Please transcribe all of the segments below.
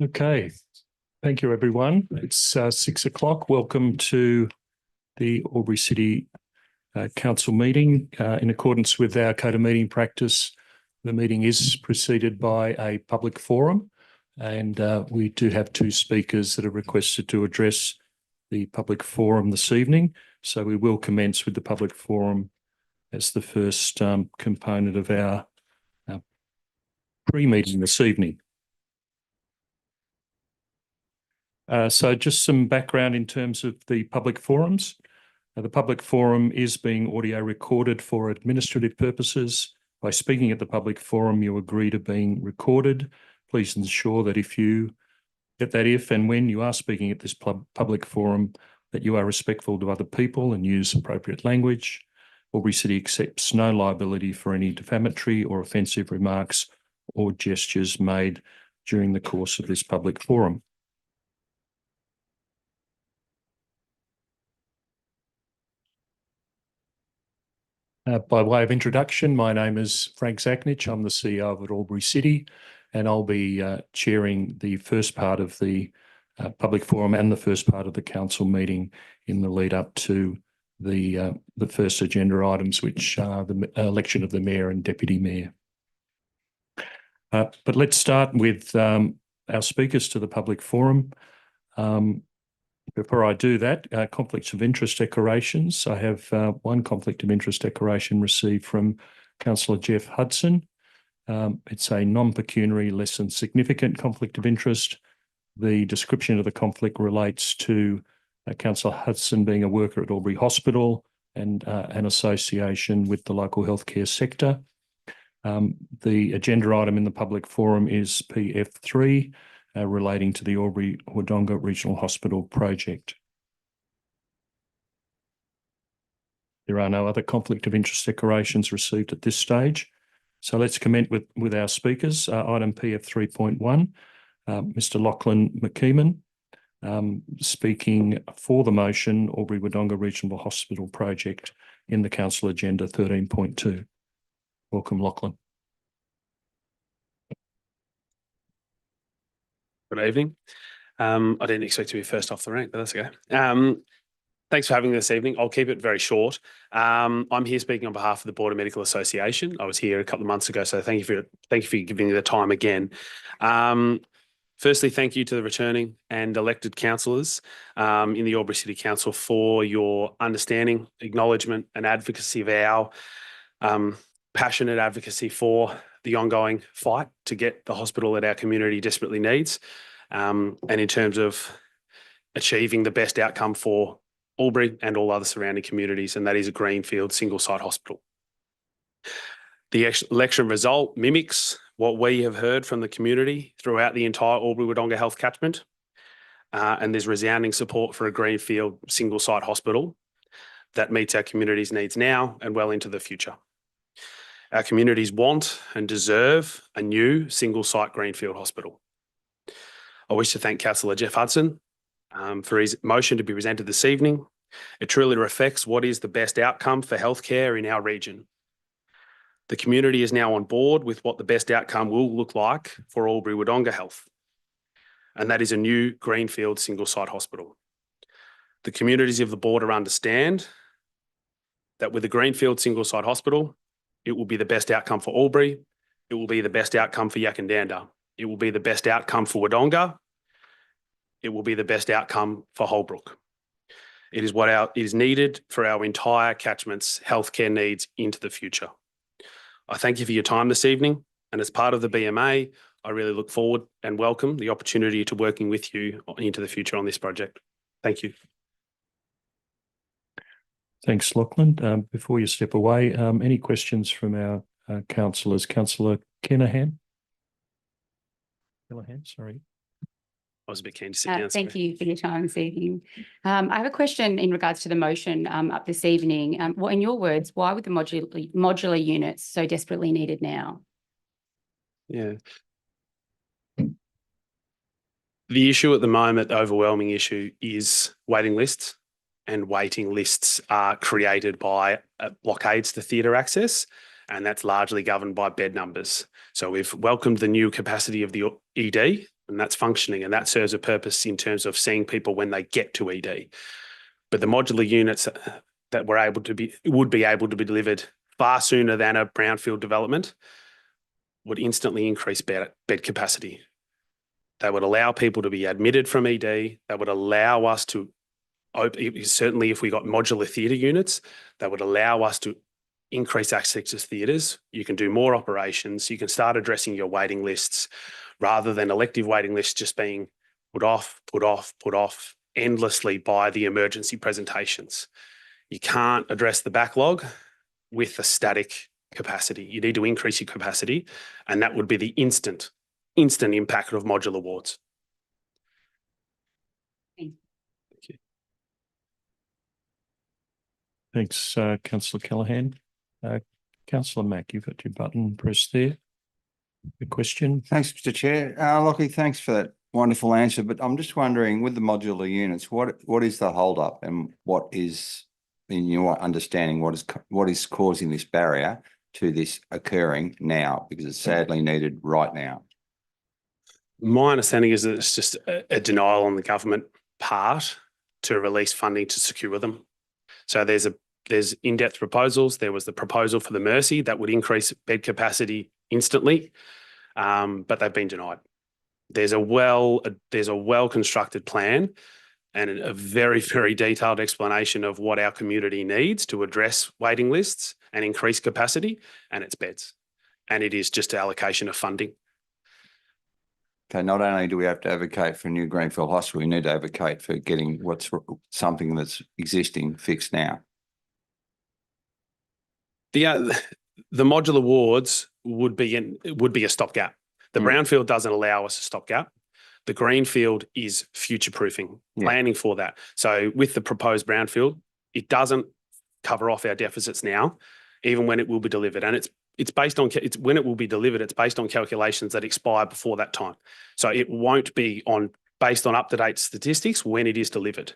Okay, thank you everyone. It's 6 o'clock. Welcome to the Albury City Council meeting. In accordance with our code of meeting practice, the meeting is preceded by a public forum, and we do have two speakers that are requested to address the public forum this evening. So we will commence with the public forum as the first component of our pre-meeting this evening. So just some background in terms of the public forums. The public forum is being audio recorded for administrative purposes. By speaking at the public forum, you agree to being recorded. Please ensure that if and when you are speaking at this public forum, that you are respectful to other people and use appropriate language. Albury City accepts no liability for any defamatory or offensive remarks or gestures made during the course of this public forum. By way of introduction, my name is Frank Zachnich. I'm the CEO of Albury City, and I'll be chairing the first part of the public forum and the first part of the council meeting in the lead up to the first agenda items, which are the election of the mayor and deputy mayor. But let's start with our speakers to the public forum. Before I do that, conflicts of interest declarations. I have one conflict of interest declaration received from Councillor Jeff Hudson. It's a non-pecuniary, less than significant conflict of interest. The description of the conflict relates to Councillor Hudson being a worker at Albury Hospital and an association with the local healthcare sector. The agenda item in the public forum is PF3, relating to the Albury-Wodonga Regional Hospital project. There are no other conflict of interest declarations received at this stage. So let's commence with our speakers. Item PF 3.1, Mr. Lachlan McKeeman, speaking for the motion Albury-Wodonga Regional Hospital project in the council agenda 13.2. Welcome, Lachlan. Good evening. I didn't expect to be first off the rank, but that's okay. Thanks for having me this evening. I'll keep it very short. I'm here speaking on behalf of the Board of Medical Association. I was here a couple of months ago, so thank you for giving me the time again. Firstly, thank you to the returning and elected councillors in the Albury City Council for your understanding, acknowledgement and advocacy of our passionate advocacy for the ongoing fight to get the hospital that our community desperately needs, and in terms of achieving the best outcome for Albury and all other surrounding communities, and that is a greenfield single-site hospital. The election result mimics what we have heard from the community throughout the entire Albury-Wodonga Health catchment, and there's resounding support for a greenfield single-site hospital that meets our community's needs now and well into the future. Our communities want and deserve a new single-site greenfield hospital. I wish to thank Councillor Jeff Hudson for his motion to be presented this evening. It truly reflects what is the best outcome for healthcare in our region. The community is now on board with what the best outcome will look like for Albury-Wodonga Health, and that is a new greenfield single-site hospital. The communities of the border understand that with a greenfield single-site hospital, it will be the best outcome for Albury. It will be the best outcome for Yackandandah. It will be the best outcome for Wodonga. It will be the best outcome for Holbrook. It is what is needed for our entire catchment's healthcare needs into the future. I thank you for your time this evening, and as part of the BMA, I really look forward and welcome the opportunity to working with you into the future on this project. Thank you. Thanks, Lachlan. Before you step away, any questions from our councillors? Councillor Kenahan? Sorry. I was a bit keen to sit down. Thank you for your time this evening. I have a question in regards to the motion up this evening. Well, in your words, why would the modular units so desperately needed now? Yeah. The issue at the moment, the overwhelming issue, is waiting lists, and waiting lists are created by blockades to theatre access. and that's largely governed by bed numbers. So we've welcomed the new capacity of the ED, and that's functioning, and that serves a purpose in terms of seeing people when they get to ED. But the modular units that would be able to be delivered far sooner than a brownfield development would instantly increase bed capacity. They would allow people to be admitted from ED. They would allow us to, certainly if we got modular theatre units, that would allow us to increase access to theatres. You can do more operations. You can start addressing your waiting lists rather than elective waiting lists just being put off endlessly by the emergency presentations. You can't address the backlog with a static capacity. You need to increase your capacity, and that would be the instant impact of modular wards. Thank you. Thanks, Councillor Callaghan. Councillor Mack, you've got your button pressed there. The question. Thanks, Mr. Chair. Lockie, thanks for that wonderful answer. But I'm just wondering, with the modular units, what is the hold up, and what is, in your understanding, what is causing this barrier to this occurring now, because it's sadly needed right now? My understanding is that it's just a denial on the government part to release funding to secure them. So there's in-depth proposals. There was the proposal for the Mercy that would increase bed capacity instantly, but they've been denied. There's a well-constructed plan and a very, very detailed explanation of what our community needs to address waiting lists and increase capacity, and it's beds. And it is just allocation of funding. Okay, not only do we have to advocate for a new Greenfield Hospital, we need to advocate for getting something that's existing fixed now. The modular wards would be a stopgap. The brownfield doesn't allow us a stopgap. The greenfield is future-proofing, planning for that. So with the proposed brownfield, it doesn't cover off our deficits now, even when it will be delivered. And it's based on when it will be delivered. It's based on calculations that expire before that time. So it won't be based on up-to-date statistics when it is delivered.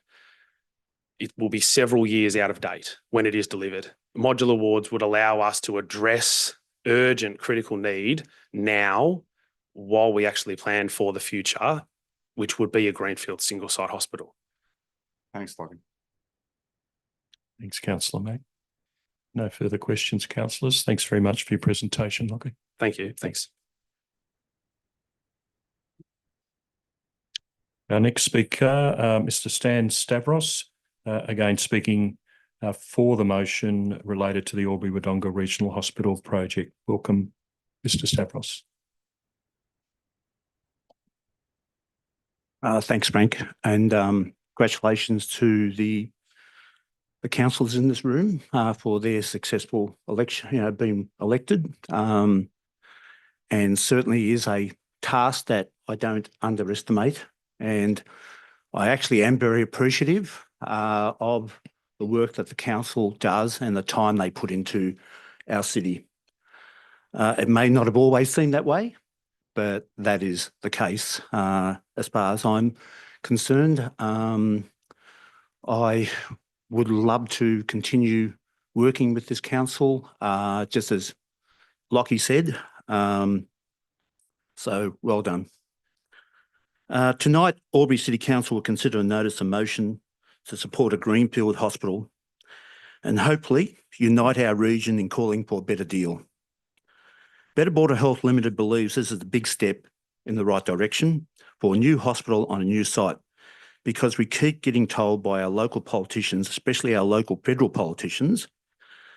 It will be several years out of date when it is delivered. Modular wards would allow us to address urgent critical need now, while we actually plan for the future, which would be a greenfield single-site hospital. Thanks, Lockie. Thanks, Councillor Mack. No further questions, councillors. Thanks very much for your presentation, Lockie. Thank you. Thanks. Our next speaker, Mr. Stan Stavros, again speaking for the motion related to the Albury-Wodonga Regional Hospital project. Welcome, Mr. Stavros. Thanks, Frank, and congratulations to the councillors in this room for their successful election, being elected, and certainly is a task that I don't underestimate. And I actually am very appreciative of the work that the council does and the time they put into our city. It may not have always seemed that way, but that is the case as far as I'm concerned. I would love to continue working with this council, just as Lockie said. So well done. Tonight, Albury City Council will consider a notice of motion to support a greenfield hospital and hopefully unite our region in calling for a better deal. Better Border Health Limited believes this is a big step in the right direction for a new hospital on a new site, because we keep getting told by our local politicians, especially our local federal politicians,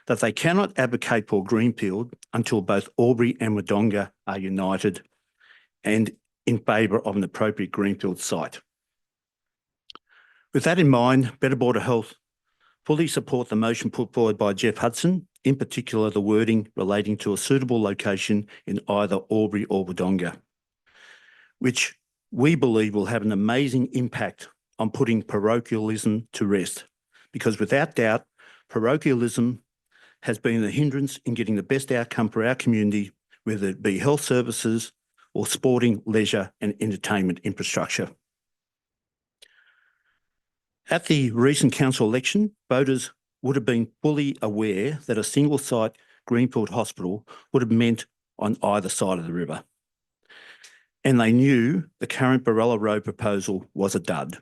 that they cannot advocate for greenfield until both Albury and Wodonga are united and in favour of an appropriate greenfield site. With that in mind, Better Border Health fully support the motion put forward by Jeff Hudson, in particular the wording relating to a suitable location in either Albury or Wodonga, which we believe will have an amazing impact on putting parochialism to rest, because without doubt, parochialism has been a hindrance in getting the best outcome for our community, whether it be health services or sporting, leisure and entertainment infrastructure. At the recent council election, voters would have been fully aware that a single site Greenfield Hospital would have meant on either side of the river. And they knew the current Barella Road proposal was a dud.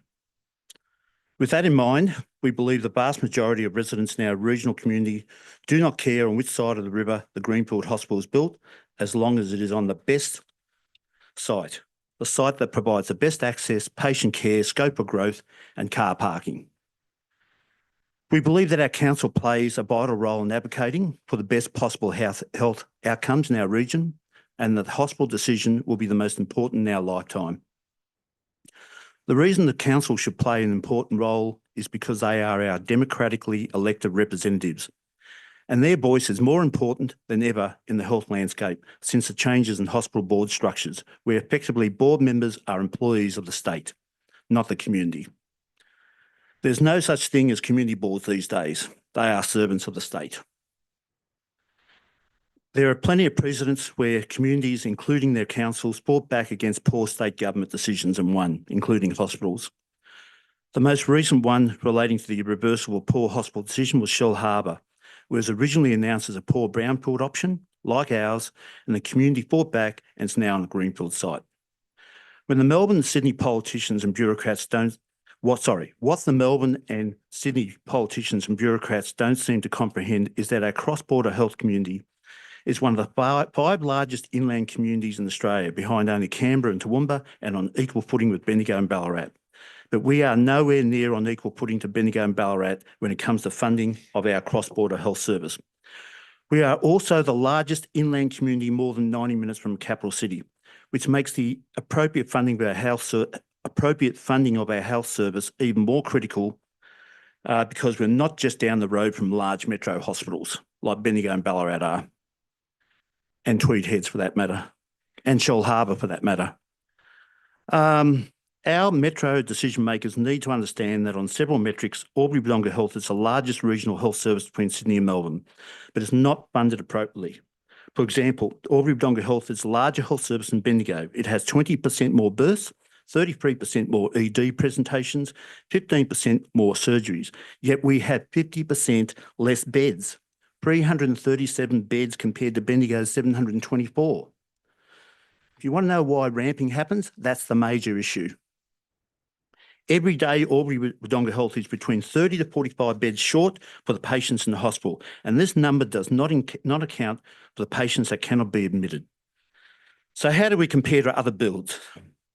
With that in mind, we believe the vast majority of residents in our regional community do not care on which side of the river the Greenfield Hospital is built, as long as it is on the best site, the site that provides the best access, patient care, scope of growth and car parking. We believe that our council plays a vital role in advocating for the best possible health outcomes in our region, and that the hospital decision will be the most important in our lifetime. The reason the council should play an important role is because they are our democratically elected representatives, and their voice is more important than ever in the health landscape since the changes in hospital board structures, where effectively board members are employees of the state, not the community. There's no such thing as community boards these days. They are servants of the state. There are plenty of precedents where communities, including their councils, fought back against poor state government decisions and won, including hospitals. The most recent one relating to the reversal of poor hospital decision was Shell Harbour, where it was originally announced as a poor brownfield option, like ours, and the community fought back and it's now on a greenfield site. When the Melbourne and Sydney politicians and bureaucrats what the Melbourne and Sydney politicians and bureaucrats don't seem to comprehend is that our cross-border health community is one of the five largest inland communities in Australia, behind only Canberra and Toowoomba, and on equal footing with Bendigo and Ballarat. But we are nowhere near on equal footing to Bendigo and Ballarat when it comes to funding of our cross-border health service. We are also the largest inland community more than 90 minutes from a capital city, which makes the appropriate funding of our health service even more critical because we're not just down the road from large metro hospitals like Bendigo and Ballarat are, and Tweed Heads for that matter, and Shell Harbour for that matter. Our metro decision makers need to understand that on several metrics, Albury-Wodonga Health is the largest regional health service between Sydney and Melbourne, but it's not funded appropriately. For example, Albury-Wodonga Health is a larger health service than Bendigo. It has 20% more births, 33% more ED presentations, 15% more surgeries, yet we have 50% less beds, 337 beds compared to Bendigo's 724. If you want to know why ramping happens, that's the major issue. Every day, Albury-Wodonga Health is between 30 to 45 beds short for the patients in the hospital, and this number does not account for the patients that cannot be admitted. So how do we compare to other builds?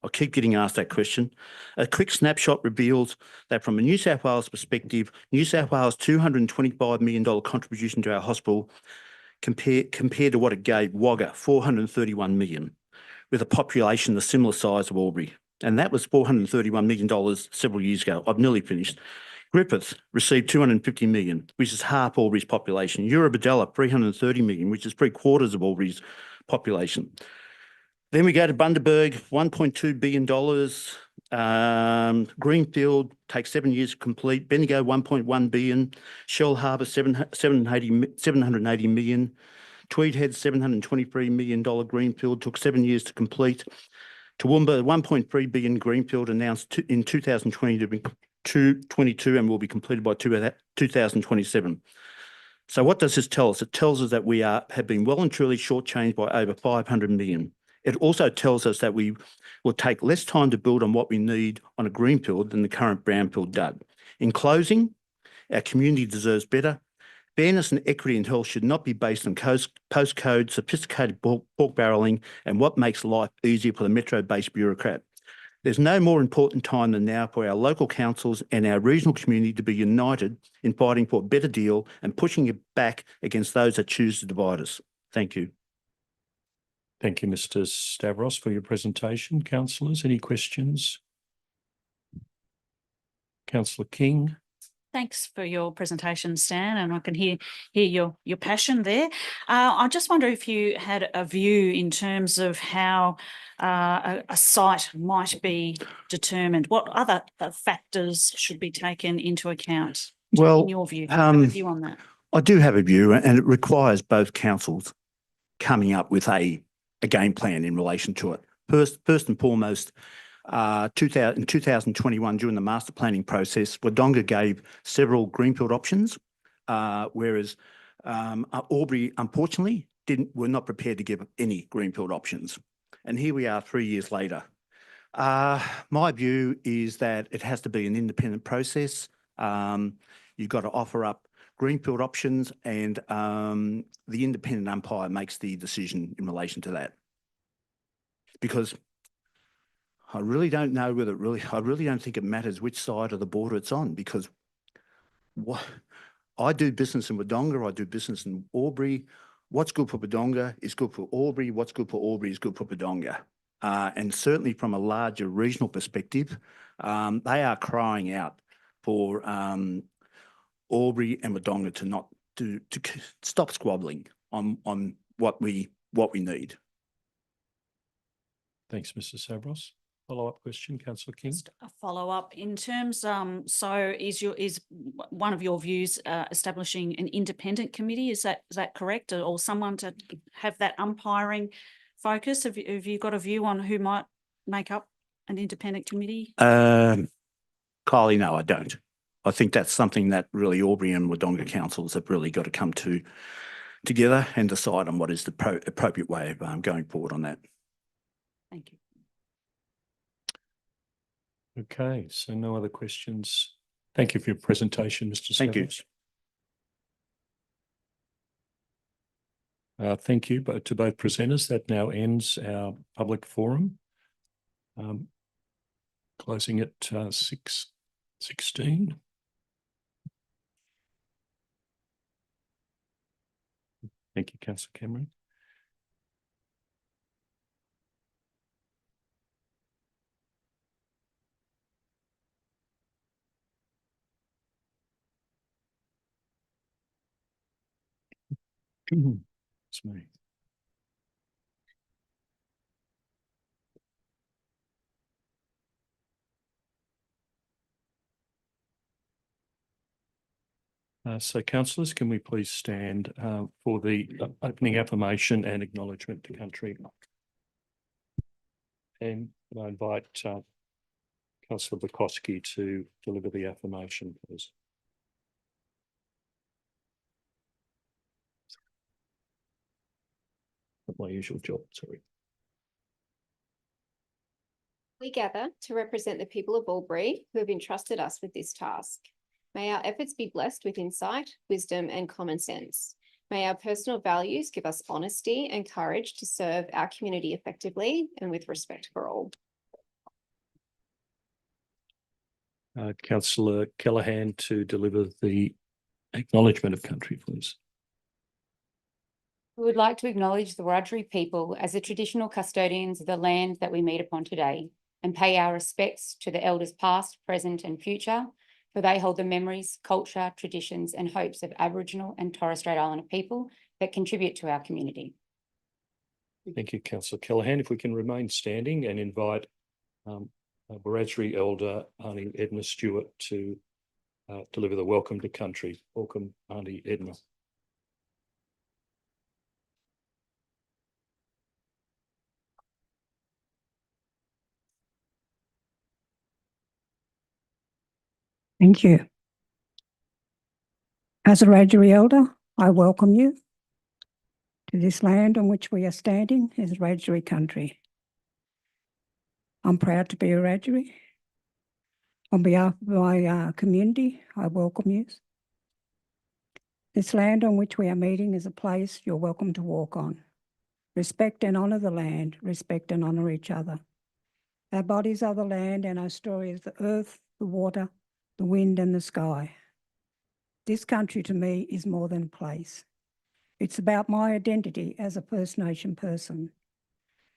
I keep getting asked that question. A quick snapshot reveals that from a New South Wales perspective, New South Wales' $225 million contribution to our hospital compared to what it gave Wagga, $431 million, with a population the similar size of Albury. And that was $431 million several years ago. I've nearly finished. Griffith received $250 million, which is half Albury's population. Eurobodalla, $330 million, which is 3/4 of Albury's population. Then we go to Bundaberg, $1.2 billion. Greenfield takes 7 years to complete. Bendigo, $1.1 billion. Shell Harbour, $780 million. Tweed Heads, $723 million Greenfield, took 7 years to complete. Toowoomba, $1.3 billion Greenfield, announced in 2020 to be 2022 and will be completed by 2027. So what does this tell us? It tells us that we have been well and truly shortchanged by over $500 million. It also tells us that we will take less time to build on what we need on a greenfield than the current brownfield dud. In closing, our community deserves better. Fairness and equity in health should not be based on postcode, sophisticated pork barrelling, and what makes life easier for the metro-based bureaucrat. There's no more important time than now for our local councils and our regional community to be united in fighting for a better deal and pushing it back against those that choose to divide us. Thank you. Thank you, Mr. Stavros, for your presentation. Councillors, any questions? Councillor King. Thanks for your presentation, Stan, and I can hear your passion there. I just wonder if you had a view in terms of how a site might be determined. What other factors should be taken into account? Well, in your view, do you have a view on that? I do have a view, and it requires both councils coming up with a game plan in relation to it. First and foremost, in 2021, during the master planning process, Wodonga gave several greenfield options, whereas Albury, unfortunately, were not prepared to give any greenfield options. And here we are 3 years later. My view is that it has to be an independent process. You've got to offer up greenfield options, and the independent umpire makes the decision in relation to that. Because I really don't know whether I really don't think it matters which side of the border it's on, because I do business in Wodonga, I do business in Albury. What's good for Wodonga is good for Albury. What's good for Albury is good for Wodonga. And certainly from a larger regional perspective, they are crying out for Albury and Wodonga to stop squabbling on what we need. Thanks, Mr. Savros. Follow-up question, Councillor King. Just a follow-up in terms, so is one of your views establishing an independent committee? Is that correct? Or someone to have that umpiring focus? Have you got a view on who might make up an independent committee? Kylie, no, I don't. I think that's something that really Albury and Wodonga councils have really got to come together and decide on what is the appropriate way of going forward on that. Thank you. Okay, so no other questions. Thank you for your presentation, Mr. Thank you. Savros. Thank you to both presenters. That now ends our public forum. Closing at 6:16. Thank you, Councillor Cameron. It's me. So councillors, can we please stand for the opening affirmation and acknowledgement to country? And I invite Councillor Bukowski to deliver the affirmation, please. Not my usual job, sorry. We gather to represent the people of Albury who have entrusted us with this task. May our efforts be blessed with insight, wisdom, and common sense. May our personal values give us honesty and courage to serve our community effectively and with respect for all. Councillor Callaghan to deliver the acknowledgement of country, please. We would like to acknowledge the Wiradjuri people as the traditional custodians of the land that we meet upon today, and pay our respects to the elders past, present and future, for they hold the memories, culture, traditions and hopes of Aboriginal and Torres Strait Islander people that contribute to our community. Thank you, Councillor Callaghan. If we can remain standing and invite Wiradjuri Elder Aunty Edna Stewart to deliver the welcome to country. Welcome, Aunty Edna. Thank you. As a Wiradjuri elder, I welcome you to this land on which we are standing as Wiradjuri country. I'm proud to be a Wiradjuri. On behalf of my community, I welcome you. This land on which we are meeting is a place you're welcome to walk on. Respect and honour the land, respect and honour each other. Our bodies are the land and our story is the earth, the water, the wind and the sky. This country to me is more than a place. It's about my identity as a First Nation person.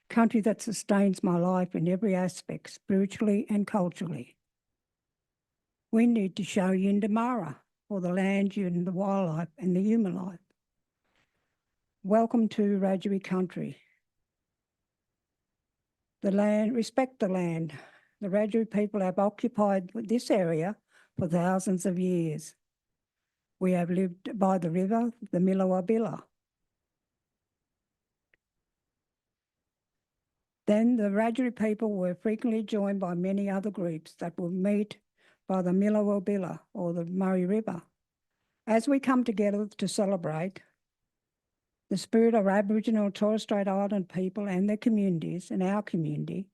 Country that sustains my life in every aspect, spiritually and culturally. We need to show Yindamara for the land and the wildlife and the human life. Welcome to Wiradjuri country. The land, respect the land. The Wiradjuri people have occupied this area for thousands of years. We have lived by the river, the Millawabilla. Then the Wiradjuri people were frequently joined by many other groups that would meet by the Millawabilla or the Murray River. As we come together to celebrate the spirit of Aboriginal and Torres Strait Island people and their communities and our community,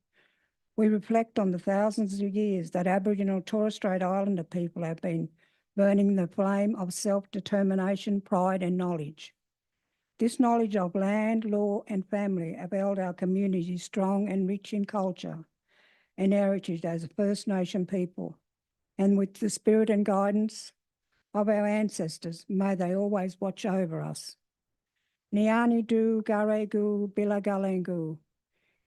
we reflect on the thousands of years that Aboriginal and Torres Strait Islander people have been burning the flame of self-determination, pride and knowledge. This knowledge of land, law and family have held our community strong and rich in culture and heritage as a First Nation people. And with the spirit and guidance of our ancestors, may they always watch over us. Niani du garegu bilagalengu,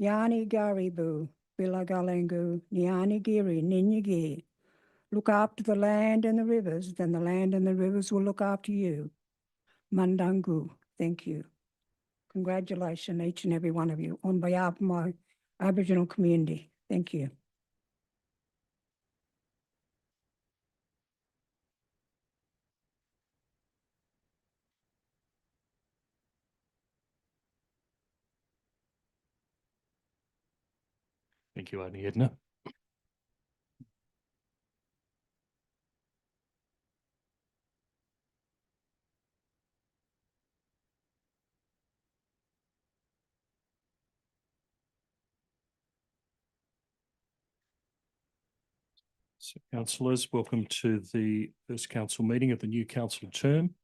Yani garibu bilagalengu, Niani giri ninyigi. Look after the land and the rivers, then the land and the rivers will look after you. Mandangu, thank you. Congratulations, each and every one of you, on behalf of my Aboriginal community. Thank you. Thank you, Aunty Edna. So councillors, welcome to the first council meeting of the new council term.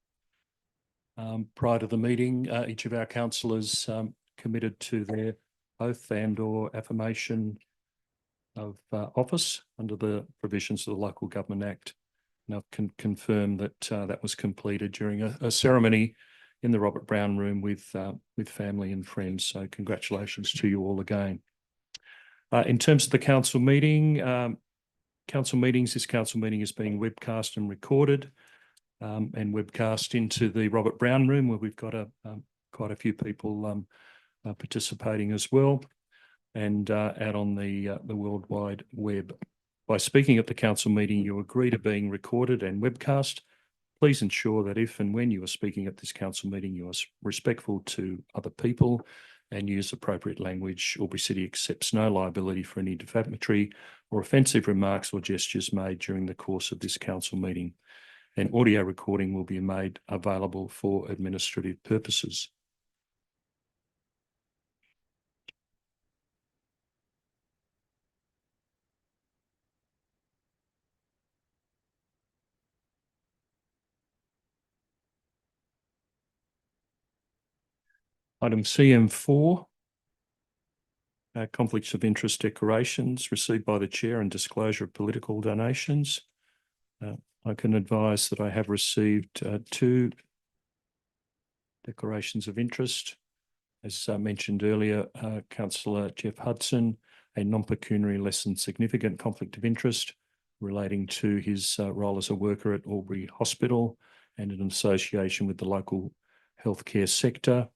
Prior to the meeting, each of our councillors committed to their oath and or affirmation of office under the provisions of the Local Government Act. And I can confirm that that was completed during a ceremony in the Robert Brown room with family and friends. So congratulations to you all again. In terms of the council meeting, this council meeting is being webcast and recorded and webcast into the Robert Brown room, where we've got quite a few people participating as well, and out on the World Wide Web. By speaking at the council meeting, you agree to being recorded and webcast. Please ensure that if and when you are speaking at this council meeting, you are respectful to other people and use appropriate language. Albury City accepts no liability for any defamatory or offensive remarks or gestures made during the course of this council meeting. An audio recording will be made available for administrative purposes. Item CM4, conflicts of interest declarations received by the chair and disclosure of political donations. I can advise that I have received 2 declarations of interest. As mentioned earlier, Councillor Jeff Hudson, a non-pecuniary less than significant conflict of interest relating to his role as a worker at Albury Hospital and in association with the local healthcare sector.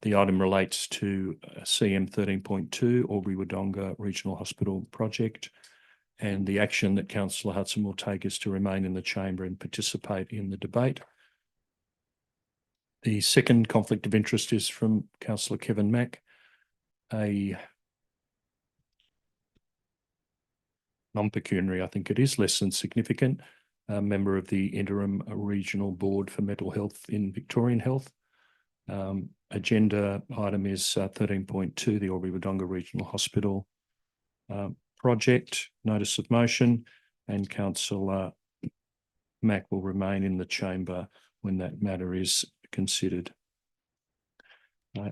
The item relates to CM 13.2, Albury Wodonga Regional Hospital project, and the action that Councillor Hudson will take is to remain in the chamber and participate in the debate. The second conflict of interest is from Councillor Kevin Mack, a non-pecuniary, I think it is, less than significant, member of the Interim Regional Board for Mental Health in Victorian Health. Agenda item is 13.2, the Albury Wodonga Regional Hospital project, notice of motion, and Councillor Mack will remain in the chamber when that matter is considered.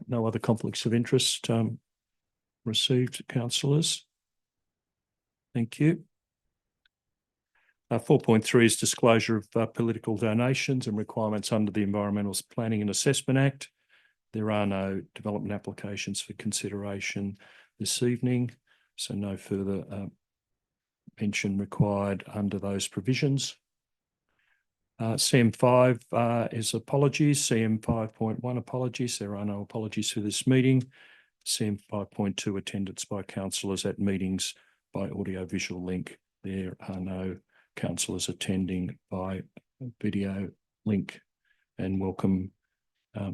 No other conflicts of interest received, councillors. Thank you. 4.3 is disclosure of political donations and requirements under the Environmental Planning and Assessment Act. There are no development applications for consideration this evening, so no further mention required under those provisions. CM5 is apologies. CM 5.1 apologies. There are no apologies for this meeting. CM 5.2 attendance by councillors at meetings by audio-visual link. There are no councillors attending by video link, and welcome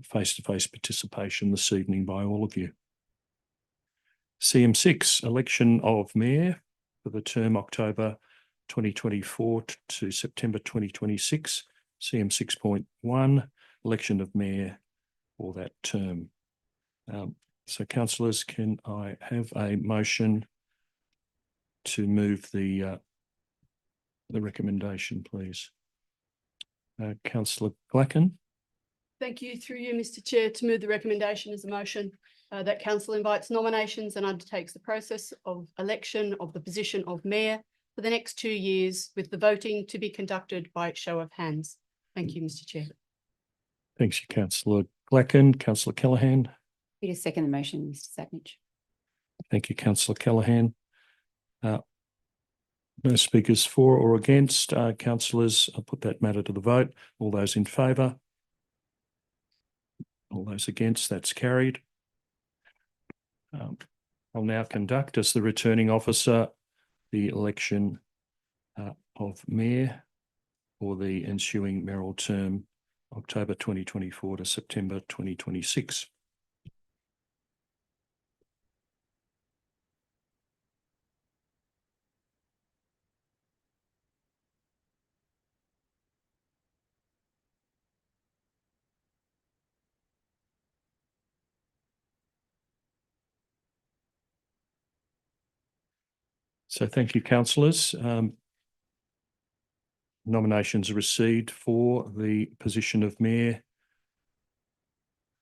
face-to-face participation this evening by all of you. CM6, election of mayor for the term October 2024 to September 2026. CM 6.1, election of mayor for that term. So councillors, can I have a motion to move the recommendation, please? Councillor Glacken, Thank you. Through you, Mr Chair, to move the recommendation as a motion that council invites nominations and undertakes the process of election of the position of mayor for the next 2 years, with the voting to be conducted by show of hands. Thank you, Mr Chair. thanks, you, Councillor Glacken. Councillor Callaghan. Happy to second the motion, Mr Sacknich. Thank you, Councillor Callaghan. No speakers for or against. Councillors, I'll put that matter to the vote. All those in favour? All those against? That's carried. I'll now conduct, as the returning officer, the election of mayor for the ensuing mayoral term, October 2024 to September 2026. So thank you, councillors. Nominations are received for the position of mayor.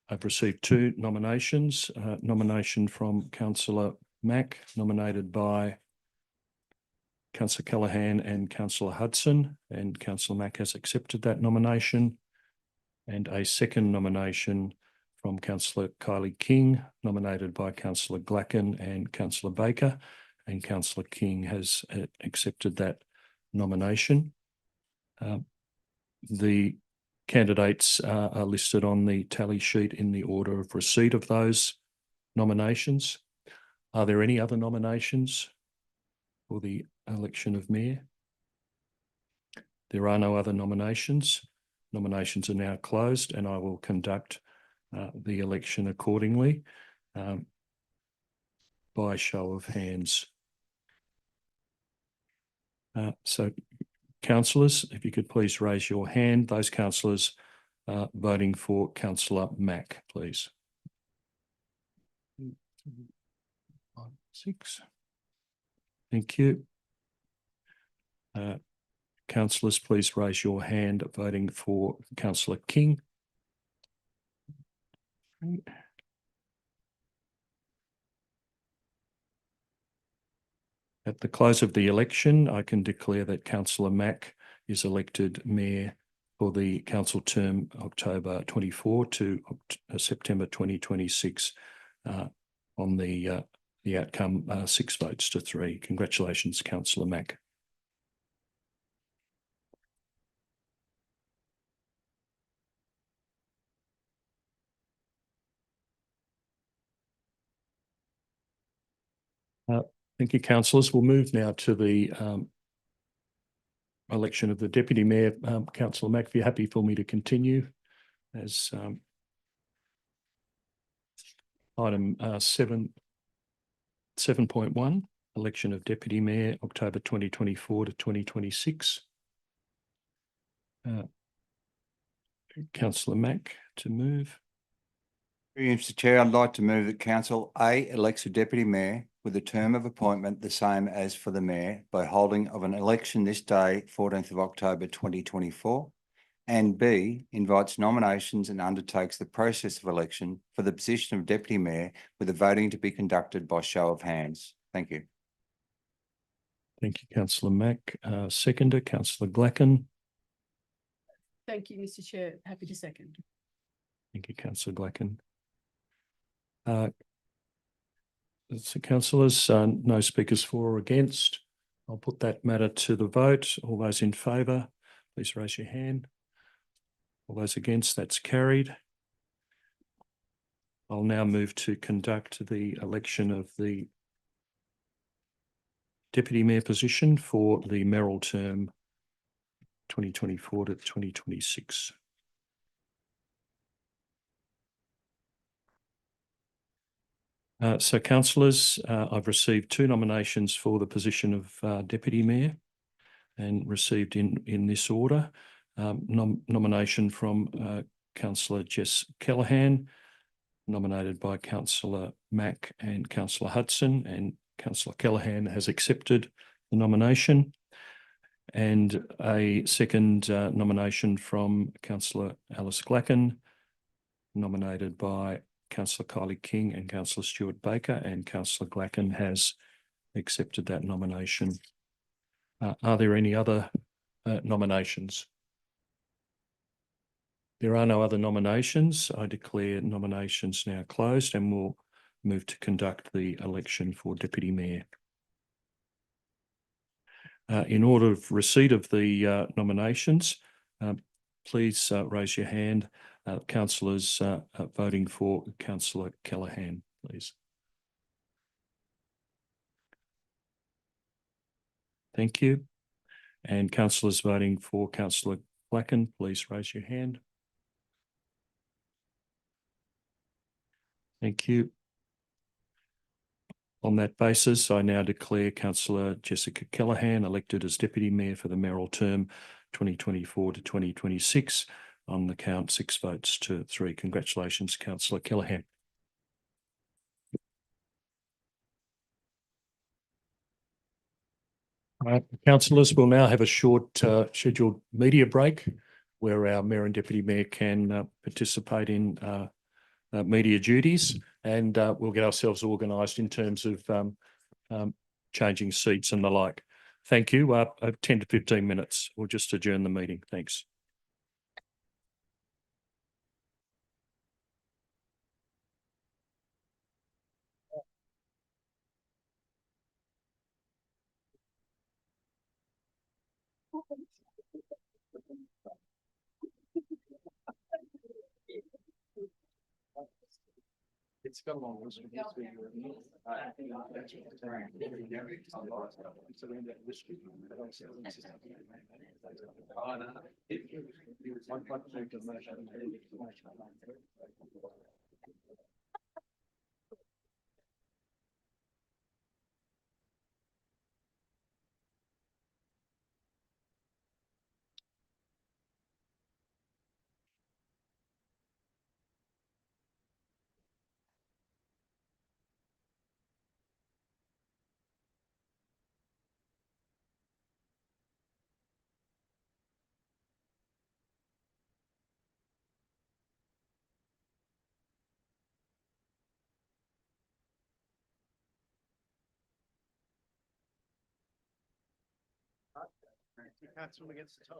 I've received 2 nominations. Nomination from Councillor Mack, nominated by Councillor Callaghan and Councillor Hudson, and Councillor Mack has accepted that nomination. And a second nomination from Councillor Kylie King, nominated by Councillor Glacken and Councillor Baker, and Councillor King has accepted that nomination. The candidates are listed on the tally sheet in the order of receipt of those nominations. Are there any other nominations for the election of mayor? There are no other nominations. Nominations are now closed, and I will conduct the election accordingly by show of hands. So councillors, if you could please raise your hand, those councillors voting for Councillor Mack, please. 5, 6. Thank you. Councillors, please raise your hand voting for Councillor King. At the close of the election, I can declare that Councillor Mack is elected mayor for the council term October 24 to September 2026 on the outcome 6 votes to 3. Congratulations, Councillor Mack. Thank you, councillors. We'll move now to the election of the deputy mayor. Councillor Mack, if you're happy for me to continue as item 7.1, election of deputy mayor, October 2024 to 2026. Councillor Mack to move. Through you, Mr Chair, I'd like to move that Council A elects a deputy mayor with a term of appointment the same as for the mayor by holding of an election this day, 14th of October 2024, and B invites nominations and undertakes the process of election for the position of deputy mayor with the voting to be conducted by show of hands. Thank you. Thank you, Councillor Mack. Seconder, Councillor Glacken. Thank you, Mr Chair. Happy to second. Thank you, Councillor Glacken. So councillors, no speakers for or against. I'll put that matter to the vote. All those in favour, please raise your hand. All those against, that's carried. I'll now move to conduct the election of the deputy mayor position for the mayoral term 2024 to 2026. So councillors, I've received 2 nominations for the position of deputy mayor and received in this order. nomination from Councillor Jess Callaghan, nominated by Councillor Mack and Councillor Hudson, and Councillor Callaghan has accepted the nomination. And a second nomination from Councillor Alice Glacken, nominated by Councillor Kylie King and Councillor Stuart Baker, and Councillor Glacken has accepted that nomination. Are there any other nominations? There are no other nominations. I declare nominations now closed, and we'll move to conduct the election for Deputy Mayor. In order of receipt of the nominations, please raise your hand. Councillors voting for Councillor Callaghan, please. Thank you. And councillors voting for Councillor Glacken, please raise your hand. Thank you. On that basis, I now declare Councillor Jessica Callaghan elected as Deputy Mayor for the mayoral term 2024 to 2026 on the count 6 votes to 3. Congratulations, Councillor Callaghan. Councillors, we'll now have a short scheduled media break where our Mayor and Deputy Mayor can participate in media duties, and we'll get ourselves organised in terms of changing seats and the like. Thank you. 10 to 15 minutes. We'll just adjourn the meeting. Thanks. It's got a long history. You can't swim against the tide.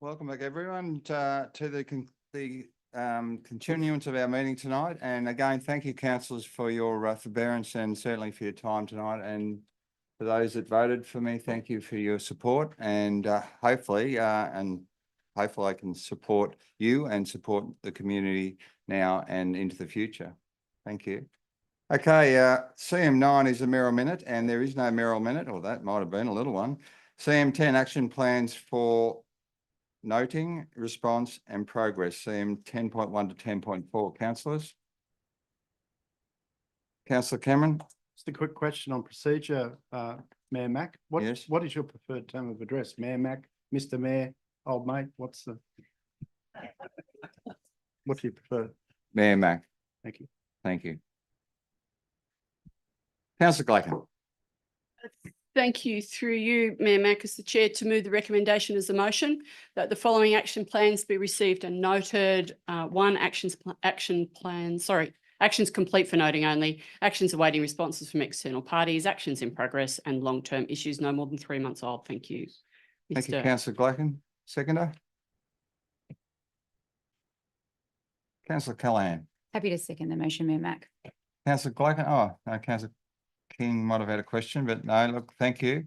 Welcome back, everyone, to the continuance of our meeting tonight. And again, thank you, councillors, for your forbearance and certainly for your time tonight. And for those that voted for me, thank you for your support. And hopefully I can support you and support the community now and into the future. Thank you. Okay, CM9 is a Merrill minute, and there is no Merrill minute, or that might have been a little one. CM10 action plans for noting, response and progress, CM 10.1 to 10.4. Councillors. Councillor Cameron. Just a quick question on procedure, Mayor Mack. What Yes. What is your preferred term of address? Mayor Mack, Mr. Mayor, old mate, what do you prefer? Mayor Mack. Thank you. Thank you. Councillor Glacken. Thank you, through you, Mayor Mack, as the chair, to move the recommendation as a motion that the following action plans be received and noted. One, actions complete for noting only, actions awaiting responses from external parties, actions in progress, and long-term issues no more than 3 months old. Thank you. Thank you, Mr. Councillor Glacken. Seconder. Councillor Callaghan. Happy to second the motion, Mayor Mack. Councillor Glacken. Oh, no, Councillor King might have had a question, but no, look, thank you.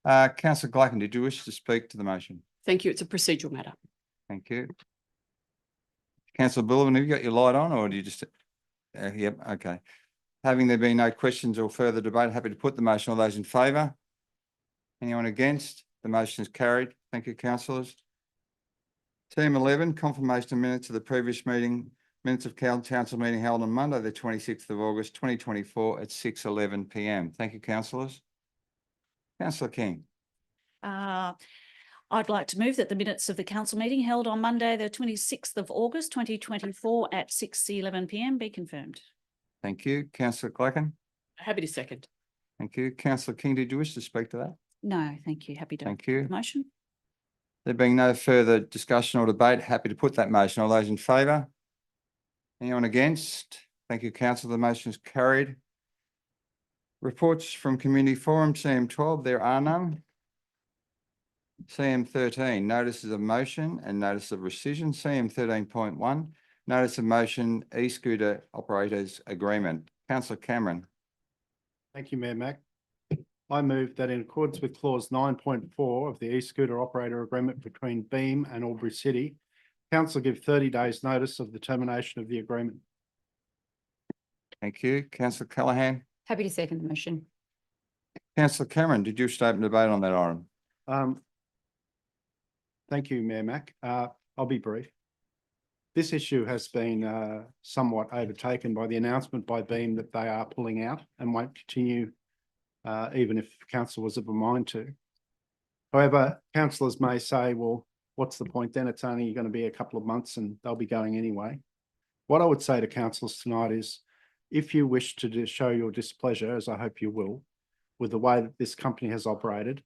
Councillor Glacken, did you wish to speak to the motion? Thank you. It's a procedural matter. Thank you. Councillor Bullivan, have you got your light on, or do you just? Yep, okay. Having there been no questions or further debate, happy to put the motion. All those in favour? Anyone against? The motion is carried. Thank you, councillors. Team 11, confirmation of minutes of the previous meeting, minutes of council meeting held on Monday, the 26th of August, 2024 at 6:11 p.m. Thank you, councillors. Councillor King. I'd like to move that the minutes of the council meeting held on Monday, the 26th of August, 2024 at 6:11 p.m. be confirmed. Thank you. Councillor Glacken. Happy to second. Thank you. Councillor King, did you wish to speak to that? No, thank you. Happy to. Thank you. The motion. There being no further discussion or debate, happy to put that motion. All those in favour? Anyone against? Thank you, council. The motion is carried. Reports from Community Forum, CM12, there are none. CM13, notices of motion and notice of rescission. CM13.1, notice of motion, e-scooter operators agreement. Councillor Cameron. Thank you, Mayor Mack. I move that in accordance with clause 9.4 of the e-scooter operator agreement between Beam and Albury City, council give 30 days notice of the termination of the agreement. Thank you. Councillor Callaghan. Happy to second the motion. Councillor Cameron, did you wish to open debate on that item? Thank you, Mayor Mack. I'll be brief. This issue has been somewhat overtaken by the announcement by Beam that they are pulling out and won't continue even if council was of a mind to. However, councillors may say, well, what's the point then? It's only going to be a couple of months and they'll be going anyway. What I would say to councillors tonight is, if you wish to show your displeasure, as I hope you will, with the way that this company has operated,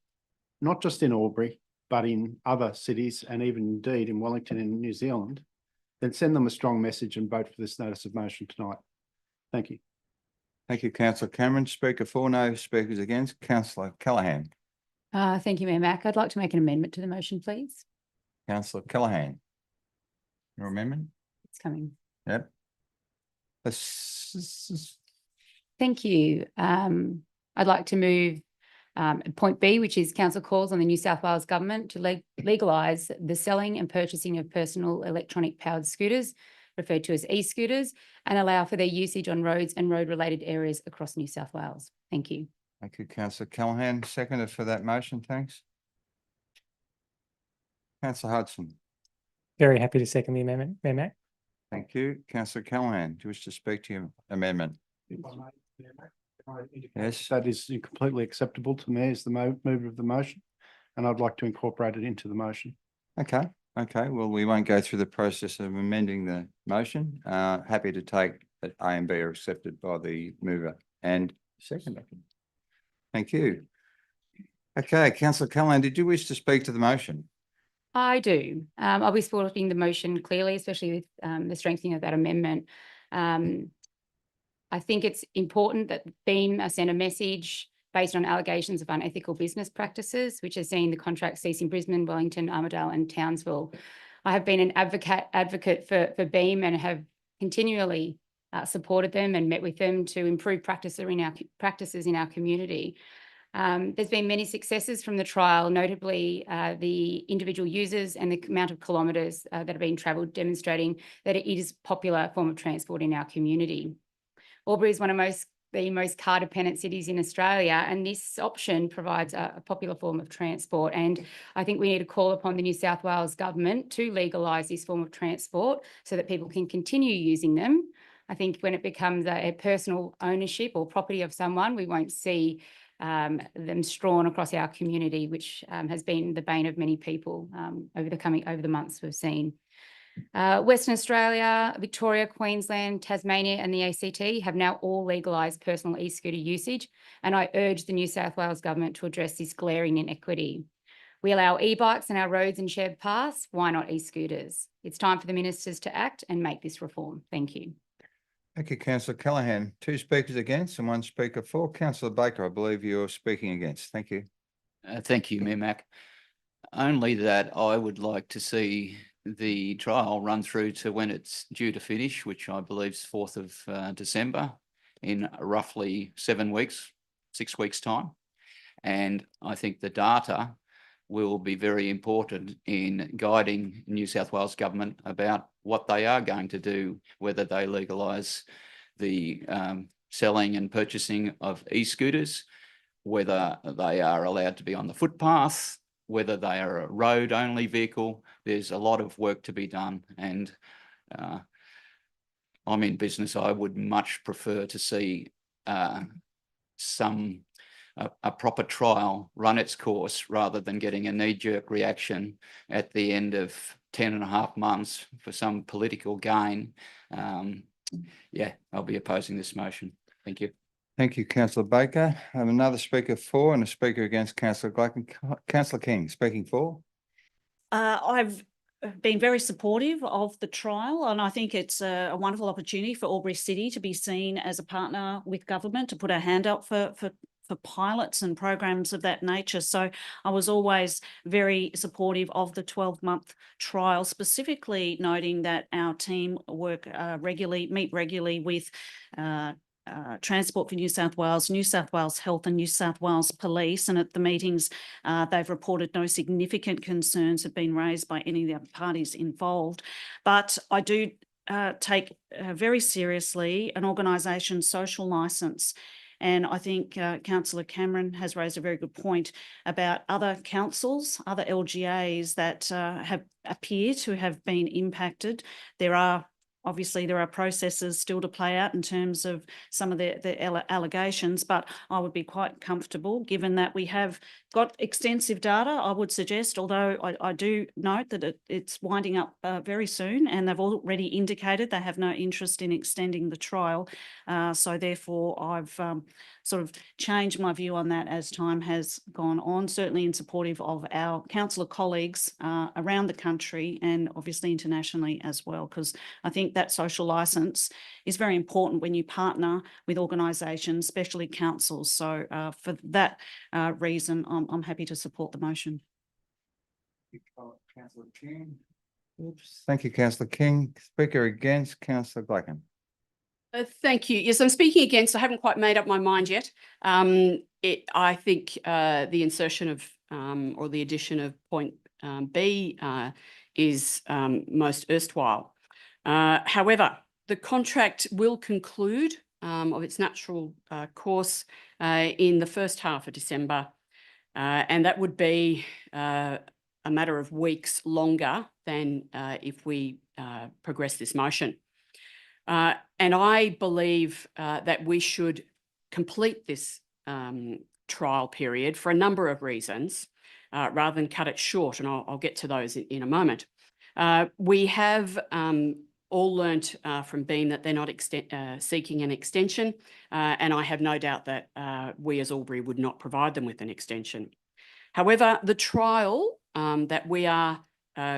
not just in Albury, but in other cities and even indeed in Wellington and New Zealand, then send them a strong message and vote for this notice of motion tonight. Thank you. Thank you, Councillor Cameron. Speaker for, no speakers against. Councillor Callaghan. Thank you, Mayor Mack. I'd like to make an amendment to the motion, please. Councillor Callaghan. Your amendment? It's coming. Yep. Thank you. I'd like to move point B, which is council calls on the New South Wales government to legalise the selling and purchasing of personal electronic powered scooters, referred to as e-scooters, and allow for their usage on roads and road-related areas across New South Wales. Thank you. Thank you, Councillor Callaghan. Seconder for that motion, thanks. Councillor Hudson. Very happy to second the amendment, Mayor Mack. Thank you. Councillor Callahan, do you wish to speak to your amendment? Yes. That is completely acceptable to me as the mover of the motion, and I'd like to incorporate it into the motion. Okay, okay. Well, we won't go through the process of amending the motion. Happy to take that A and B are accepted by the mover and seconder. Thank you. Okay, councillor Callahan, did you wish to speak to the motion? I do. I'll be supporting the motion clearly, especially with the strengthening of that amendment. I think it's important that Beam send a message based on allegations of unethical business practices, which has seen the contract cease in Brisbane, Wellington, Armidale and Townsville. I have been an advocate for Beam and have continually supported them and met with them to improve practices in our community. There's been many successes from the trial, notably the individual users and the amount of kilometres that have been travelled, demonstrating that it is a popular form of transport in our community. Albury is one of the most car-dependent cities in Australia, and this option provides a popular form of transport. And I think we need to call upon the New South Wales government to legalise this form of transport so that people can continue using them. I think when it becomes a personal ownership or property of someone, we won't see them strewn across our community, which has been the bane of many people over the months we've seen. Western Australia, Victoria, Queensland, Tasmania and the ACT have now all legalised personal e-scooter usage, and I urge the New South Wales government to address this glaring inequity. We allow e-bikes in our roads and shared paths. Why not e-scooters? It's time for the ministers to act and make this reform. Thank you. Thank you, councillor Callahan. 2 speakers against and 1 speaker for. Councillor Baker, I believe you're speaking against. Thank you. Thank you, Mayor Mac. Only that I would like to see the trial run through to when it's due to finish, which I believe is 4th of December, in roughly 7 weeks, 6 weeks' time. And I think the data will be very important in guiding New South Wales government about what they are going to do, whether they legalise the selling and purchasing of e-scooters, whether they are allowed to be on the footpath, whether they are a road-only vehicle. There's a lot of work to be done, and I'm in business. I would much prefer to see a proper trial run its course rather than getting a knee-jerk reaction at the end of 10.5 months for some political gain. Yeah, I'll be opposing this motion. Thank you. Thank you, councillor Baker. I have another speaker for and a speaker against. Councillor Glacken. Councillor King, speaking for. I've been very supportive of the trial, and I think it's a wonderful opportunity for Albury City to be seen as a partner with government to put our hand up for pilots and programs of that nature. So I was always very supportive of the 12-month trial, specifically noting that our team meet regularly with Transport for New South Wales Health and New South Wales Police, and at the meetings they've reported no significant concerns have been raised by any of the other parties involved. But I do take very seriously an organisation's social licence. And I think Councillor Cameron has raised a very good point about other councils, other LGAs that appear to have been impacted. There are processes still to play out in terms of some of the allegations, but I would be quite comfortable, given that we have got extensive data, I would suggest, although I do note that it's winding up very soon, and they've already indicated they have no interest in extending the trial. So therefore, I've sort of changed my view on that as time has gone on, certainly in supportive of our councillor colleagues around the country and obviously internationally as well, because I think that social licence is very important when you partner with organisations, especially councils. So for that reason, I'm happy to support the motion. Councillor King. Thank you, Councillor King. Speaker against, Councillor Glacken. Thank you. Yes, I'm speaking against. I haven't quite made up my mind yet. I think the insertion of or the addition of point B is most erstwhile. However, the contract will conclude of its natural course in the first half of December, and that would be a matter of weeks longer than if we progress this motion. And I believe that we should complete this trial period for a number of reasons, rather than cut it short, and I'll get to those in a moment. We have all learnt from Beam that they're not seeking an extension, and I have no doubt that we as Albury would not provide them with an extension. However, the trial that we are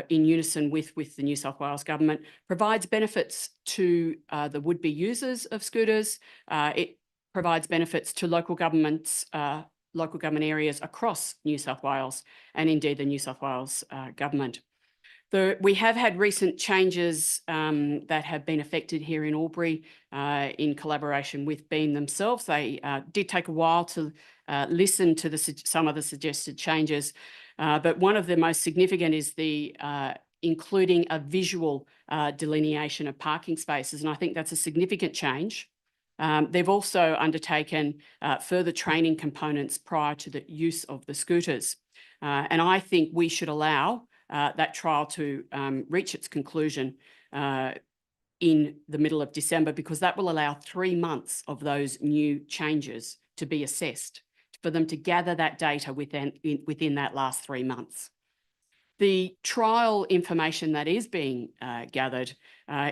in unison with the New South Wales Government provides benefits to the would-be users of scooters. It provides benefits to local governments, local government areas across New South Wales, and indeed the New South Wales Government. We have had recent changes that have been affected here in Albury in collaboration with Beam themselves. They did take a while to listen to some of the suggested changes, but one of the most significant is the including a visual delineation of parking spaces, and I think that's a significant change. They've also undertaken further training components prior to the use of the scooters, and I think we should allow that trial to reach its conclusion in the middle of December, because that will allow 3 months of those new changes to be assessed, for them to gather that data within that last 3 months. The trial information that is being gathered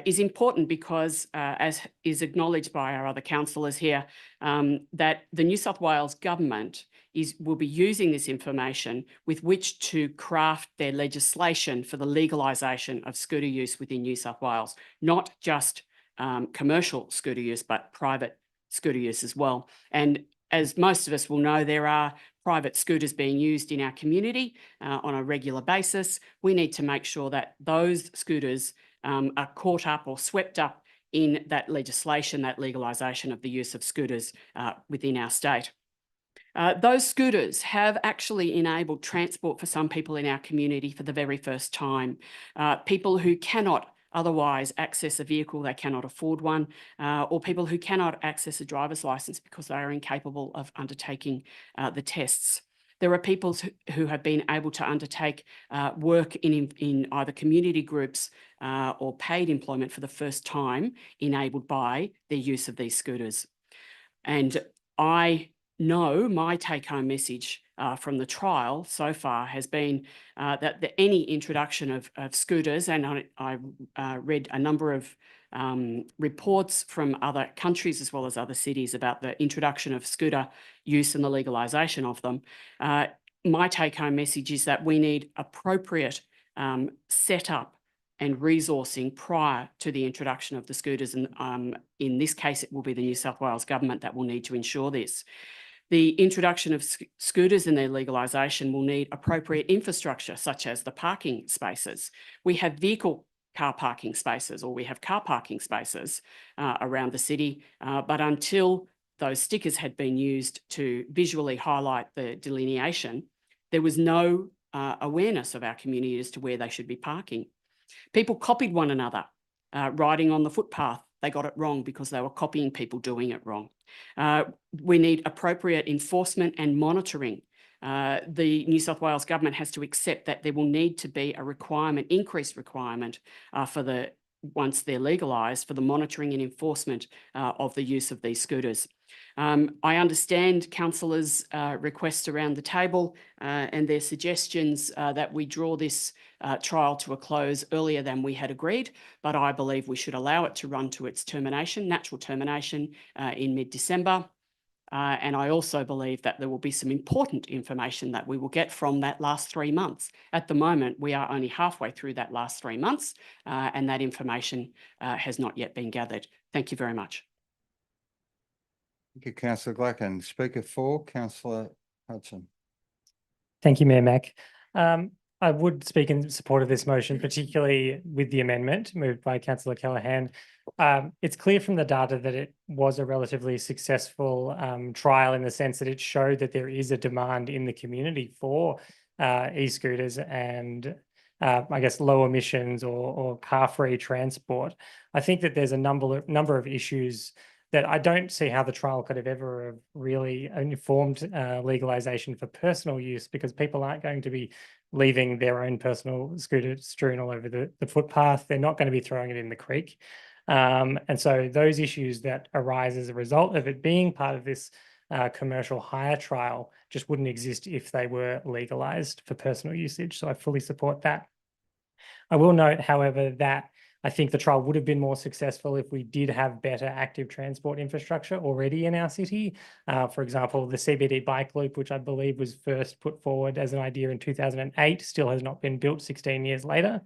is important because, as is acknowledged by our other councillors here, that the New South Wales Government will be using this information with which to craft their legislation for the legalisation of scooter use within New South Wales, not just commercial scooter use, but private scooter use as well. And as most of us will know, there are private scooters being used in our community on a regular basis. We need to make sure that those scooters are caught up or swept up in that legislation, that legalisation of the use of scooters within our state. Those scooters have actually enabled transport for some people in our community for the very first time. People who cannot otherwise access a vehicle, they cannot afford one, or people who cannot access a driver's licence because they are incapable of undertaking the tests. There are people who have been able to undertake work in either community groups or paid employment for the first time, enabled by the use of these scooters. And I know my take-home message from the trial so far has been that any introduction of scooters, and I read a number of reports from other countries as well as other cities about the introduction of scooter use and the legalisation of them. My take-home message is that we need appropriate setup and resourcing prior to the introduction of the scooters, and in this case it will be the New South Wales Government that will need to ensure this. The introduction of scooters and their legalisation will need appropriate infrastructure, such as the parking spaces. We have vehicle car parking spaces, or we have car parking spaces around the city, but until those stickers had been used to visually highlight the delineation, there was no awareness of our community as to where they should be parking. People copied one another, riding on the footpath. They got it wrong because they were copying people doing it wrong. We need appropriate enforcement and monitoring. The New South Wales Government has to accept that there will need to be a requirement, increased requirement once they're legalised, for the monitoring and enforcement of the use of these scooters. I understand councillors' requests around the table and their suggestions that we draw this trial to a close earlier than we had agreed, but I believe we should allow it to run to its termination, natural termination, in mid-December. And I also believe that there will be some important information that we will get from that last 3 months. At the moment, we are only halfway through that last 3 months, and that information has not yet been gathered. Thank you very much. Thank you, Councillor Glaskin. Speaker 4, Councillor Hudson. Thank you, Mayor Mack. I would speak in support of this motion, particularly with the amendment moved by Councillor Callaghan. It's clear from the data that it was a relatively successful trial, in the sense that it showed that there is a demand in the community for e-scooters and I guess low emissions or car-free transport. I think that there's a number of issues that I don't see how the trial could have ever have really informed legalization for personal use, because people aren't going to be leaving their own personal scooter strewn all over the footpath. They're not going to be throwing it in the creek. And so those issues that arise as a result of it being part of this commercial hire trial just wouldn't exist if they were legalized for personal usage. So I fully support that. I will note, however, that I think the trial would have been more successful if we did have better active transport infrastructure already in our city. For example, the CBD bike loop, which I believe was first put forward as an idea in 2008, still has not been built 16 years later.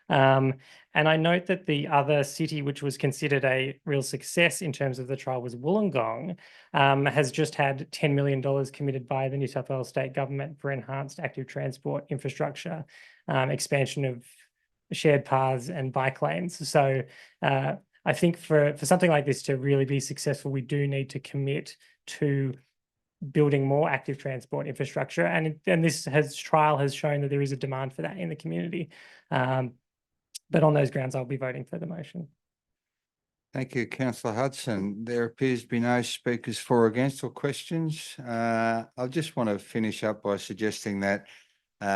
And I note that the other city, which was considered a real success in terms of the trial, was Wollongong, has just had $10 million committed by the New South Wales State Government for enhanced active transport infrastructure, expansion of shared paths and bike lanes. So I think for something like this to really be successful, we do need to commit to building more active transport infrastructure. And this trial has shown that there is a demand for that in the community. But on those grounds, I'll be voting for the motion. Thank you, Councillor Hudson. There appears to be no speakers for or against or questions. I just want to finish up by suggesting that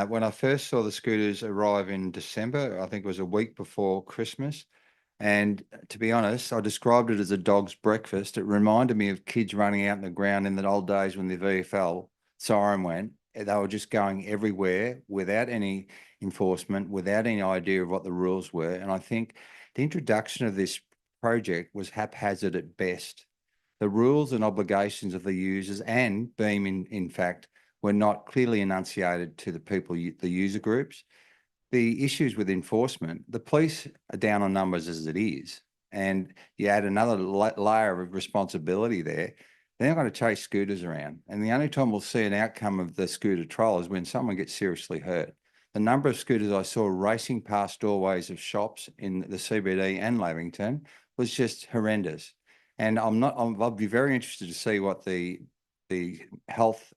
when I first saw the scooters arrive in December, I think it was a week before Christmas, and to be honest, I described it as a dog's breakfast. It reminded me of kids running out in the ground in the old days when the VFL siren went. They were just going everywhere without any enforcement, without any idea of what the rules were. And I think the introduction of this project was haphazard at best. The rules and obligations of the users and Beam, in fact, were not clearly enunciated to the people, the user groups. The issues with enforcement, the police are down on numbers as it is, and you add another layer of responsibility there, they're not going to chase scooters around. And the only time we'll see an outcome of the scooter trial is when someone gets seriously hurt. The number of scooters I saw racing past doorways of shops in the CBD and Lavington was just horrendous. And I'll be very interested to see what the health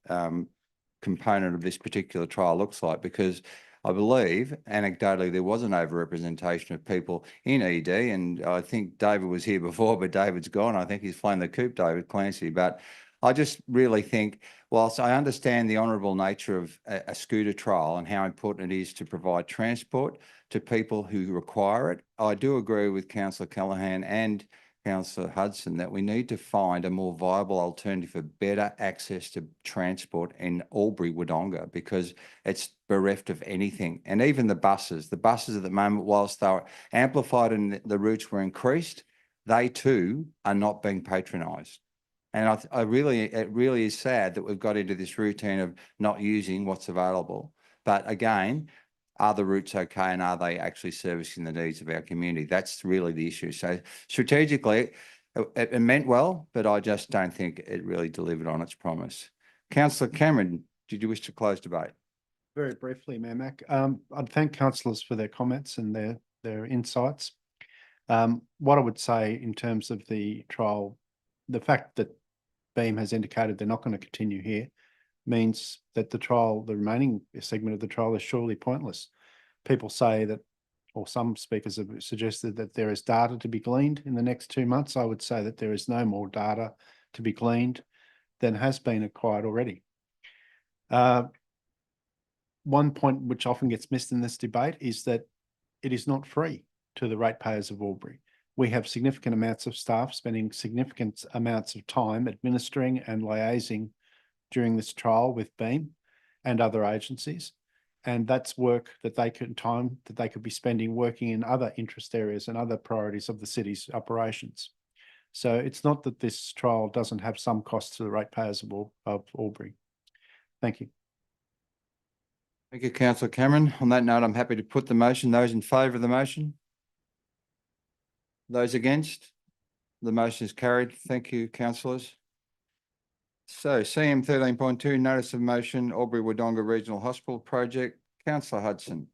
component of this particular trial looks like, because I believe anecdotally there was an overrepresentation of people in ED, and I think David was here before, but David's gone. I think he's flown the coop, David Clancy. But I just really think, whilst I understand the honourable nature of a scooter trial and how important it is to provide transport to people who require it, I do agree with Councillor Callaghan and Councillor Hudson that we need to find a more viable alternative for better access to transport in Albury-Wodonga, because it's bereft of anything. And even the buses at the moment, whilst they were amplified and the routes were increased, they too are not being patronised. And it really is sad that we've got into this routine of not using what's available. But again, are the routes okay, and are they actually servicing the needs of our community? That's really the issue. So strategically, it meant well, but I just don't think it really delivered on its promise. Councillor Cameron, did you wish to close debate? Very briefly, Mayor Mac. I'd thank councillors for their comments and their insights. What I would say in terms of the trial, the fact that Beam has indicated they're not going to continue here means that the remaining segment of the trial is surely pointless. People say that, or some speakers have suggested that there is data to be gleaned in the next 2 months. I would say that there is no more data to be gleaned than has been acquired already. One point which often gets missed in this debate is that it is not free to the ratepayers of Albury. We have significant amounts of staff spending significant amounts of time administering and liaising during this trial with Beam and other agencies. And that's work that they could be spending working in other interest areas and other priorities of the city's operations. So it's not that this trial doesn't have some cost to the ratepayers of Albury. Thank you. Thank you, Councillor Cameron. On that note, I'm happy to put the motion. Those in favour of the motion? Those against? The motion is carried. Thank you, councillors. So CM 13.2, notice of motion, Albury-Wodonga Regional Hospital Project. Councillor Hudson.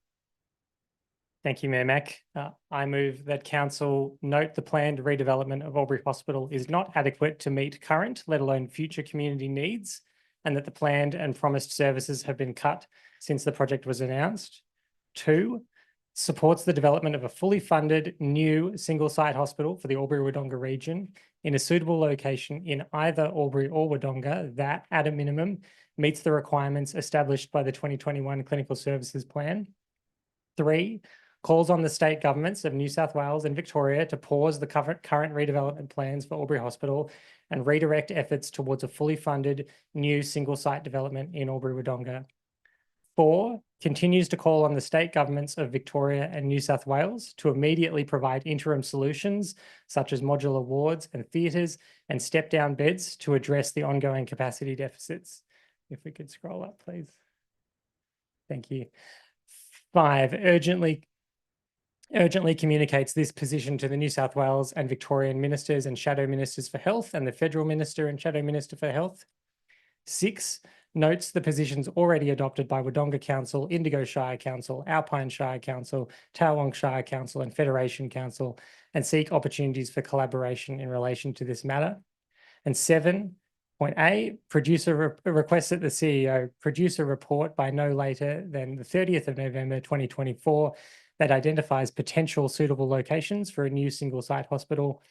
Thank you, Mayor Mac. I move that council note the planned redevelopment of Albury Hospital is not adequate to meet current, let alone future community needs, and that the planned and promised services have been cut since the project was announced. 2, supports the development of a fully funded new single-site hospital for the Albury-Wodonga region in a suitable location in either Albury or Wodonga that, at a minimum, meets the requirements established by the 2021 Clinical Services Plan. 3, calls on the state governments of New South Wales and Victoria to pause the current redevelopment plans for Albury Hospital and redirect efforts towards a fully funded new single-site development in Albury-Wodonga. 4, continues to call on the state governments of Victoria and New South Wales to immediately provide interim solutions such as modular wards and theatres and step-down beds to address the ongoing capacity deficits. If we could scroll up, please. Thank you. 5, urgently communicates this position to the New South Wales and Victorian ministers and shadow ministers for health and the federal minister and shadow minister for health. 6, notes the positions already adopted by Wodonga Council, Indigo Shire Council, Alpine Shire Council, Towong Shire Council and Federation Council, and seek opportunities for collaboration in relation to this matter. And 7.A, requests that the CEO produce a report by no later than the 30th of November 2024 that identifies potential suitable locations for a new single-site hospital.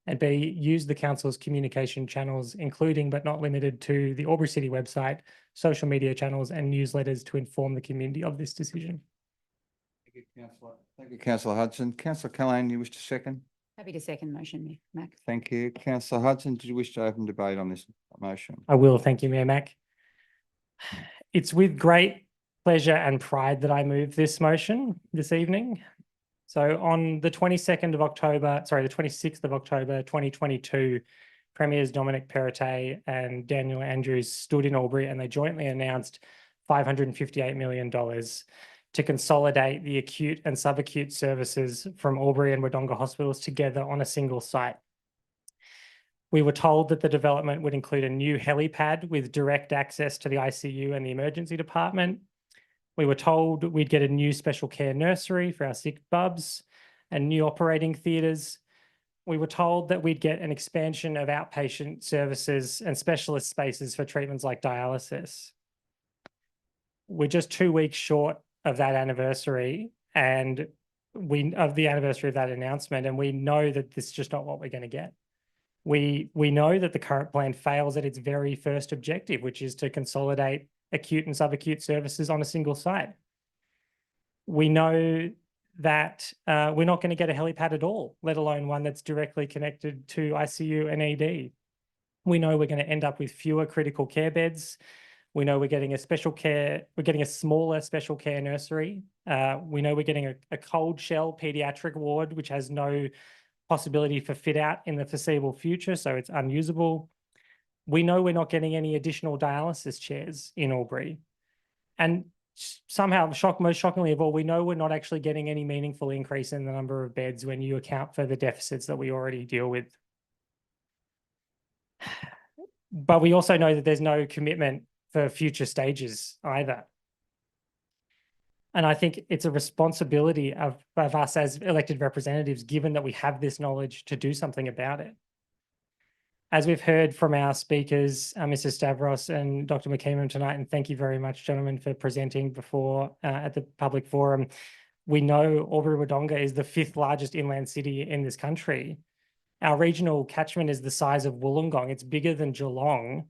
And B, use the council's communication channels, including but not limited to the Albury City website, social media channels and newsletters to inform the community of this decision. Thank you, Councillor. Thank you, Councillor Hudson. Councillor Callaghan, you wish to second? Happy to second motion, Mac. Thank you. Councillor Hudson, did you wish to open debate on this motion? I will, thank you, Mayor Mac. It's with great pleasure and pride that I move this motion this evening. So on the 26th of October, 2022, Premiers Dominic Perrottet and Daniel Andrews stood in Albury and they jointly announced $558 million to consolidate the acute and subacute services from Albury and Wodonga hospitals together on a single site. We were told that the development would include a new helipad with direct access to the ICU and the emergency department. We were told we'd get a new special care nursery for our sick bubs and new operating theatres. We were told that we'd get an expansion of outpatient services and specialist spaces for treatments like dialysis. We're just 2 weeks short of that anniversary of that announcement, and we know that this is just not what we're going to get. We know that the current plan fails at its very first objective, which is to consolidate acute and subacute services on a single site. We know that we're not going to get a helipad at all, let alone one that's directly connected to ICU and ED. We know we're going to end up with fewer critical care beds. We know we're getting a smaller special care nursery. We know we're getting a cold shell pediatric ward, which has no possibility for fit out in the foreseeable future, so it's unusable. We know we're not getting any additional dialysis chairs in Albury. And somehow, most shockingly of all, we know we're not actually getting any meaningful increase in the number of beds when you account for the deficits that we already deal with. But we also know that there's no commitment for future stages either. And I think it's a responsibility of us as elected representatives, given that we have this knowledge, to do something about it. As we've heard from our speakers, Mr. Stavros and Dr. McKeeman tonight, and thank you very much, gentlemen, for presenting before at the public forum. We know Albury-Wodonga is the 5th largest inland city in this country. Our regional catchment is the size of Wollongong. It's bigger than Geelong.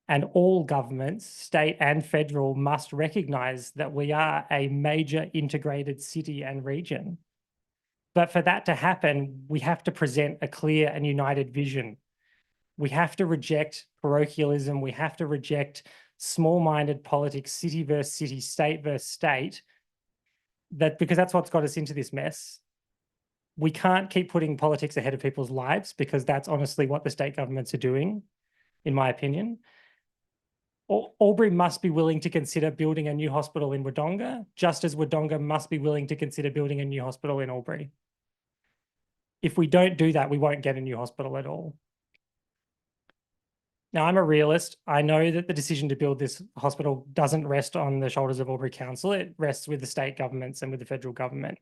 And all governments, state and federal, must recognise that we are a major integrated city and region. But for that to happen, we have to present a clear and united vision. We have to reject parochialism. We have to reject small-minded politics, city versus city, state versus state, because that's what's got us into this mess. We can't keep putting politics ahead of people's lives, because that's honestly what the state governments are doing, in my opinion. Albury must be willing to consider building a new hospital in Wodonga, just as Wodonga must be willing to consider building a new hospital in Albury. If we don't do that, we won't get a new hospital at all. Now, I'm a realist. I know that the decision to build this hospital doesn't rest on the shoulders of Albury Council. It rests with the state governments and with the federal government.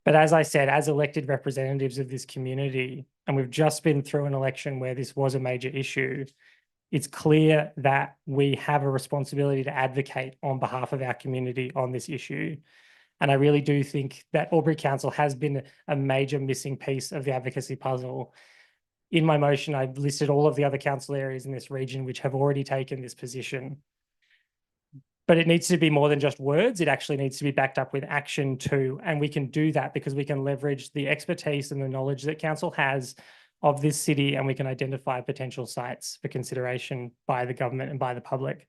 But as I said, as elected representatives of this community, and we've just been through an election where this was a major issue, it's clear that we have a responsibility to advocate on behalf of our community on this issue. And I really do think that Albury Council has been a major missing piece of the advocacy puzzle. In my motion, I've listed all of the other council areas in this region which have already taken this position. But it needs to be more than just words. It actually needs to be backed up with action too. And we can do that because we can leverage the expertise and the knowledge that council has of this city, and we can identify potential sites for consideration by the government and by the public.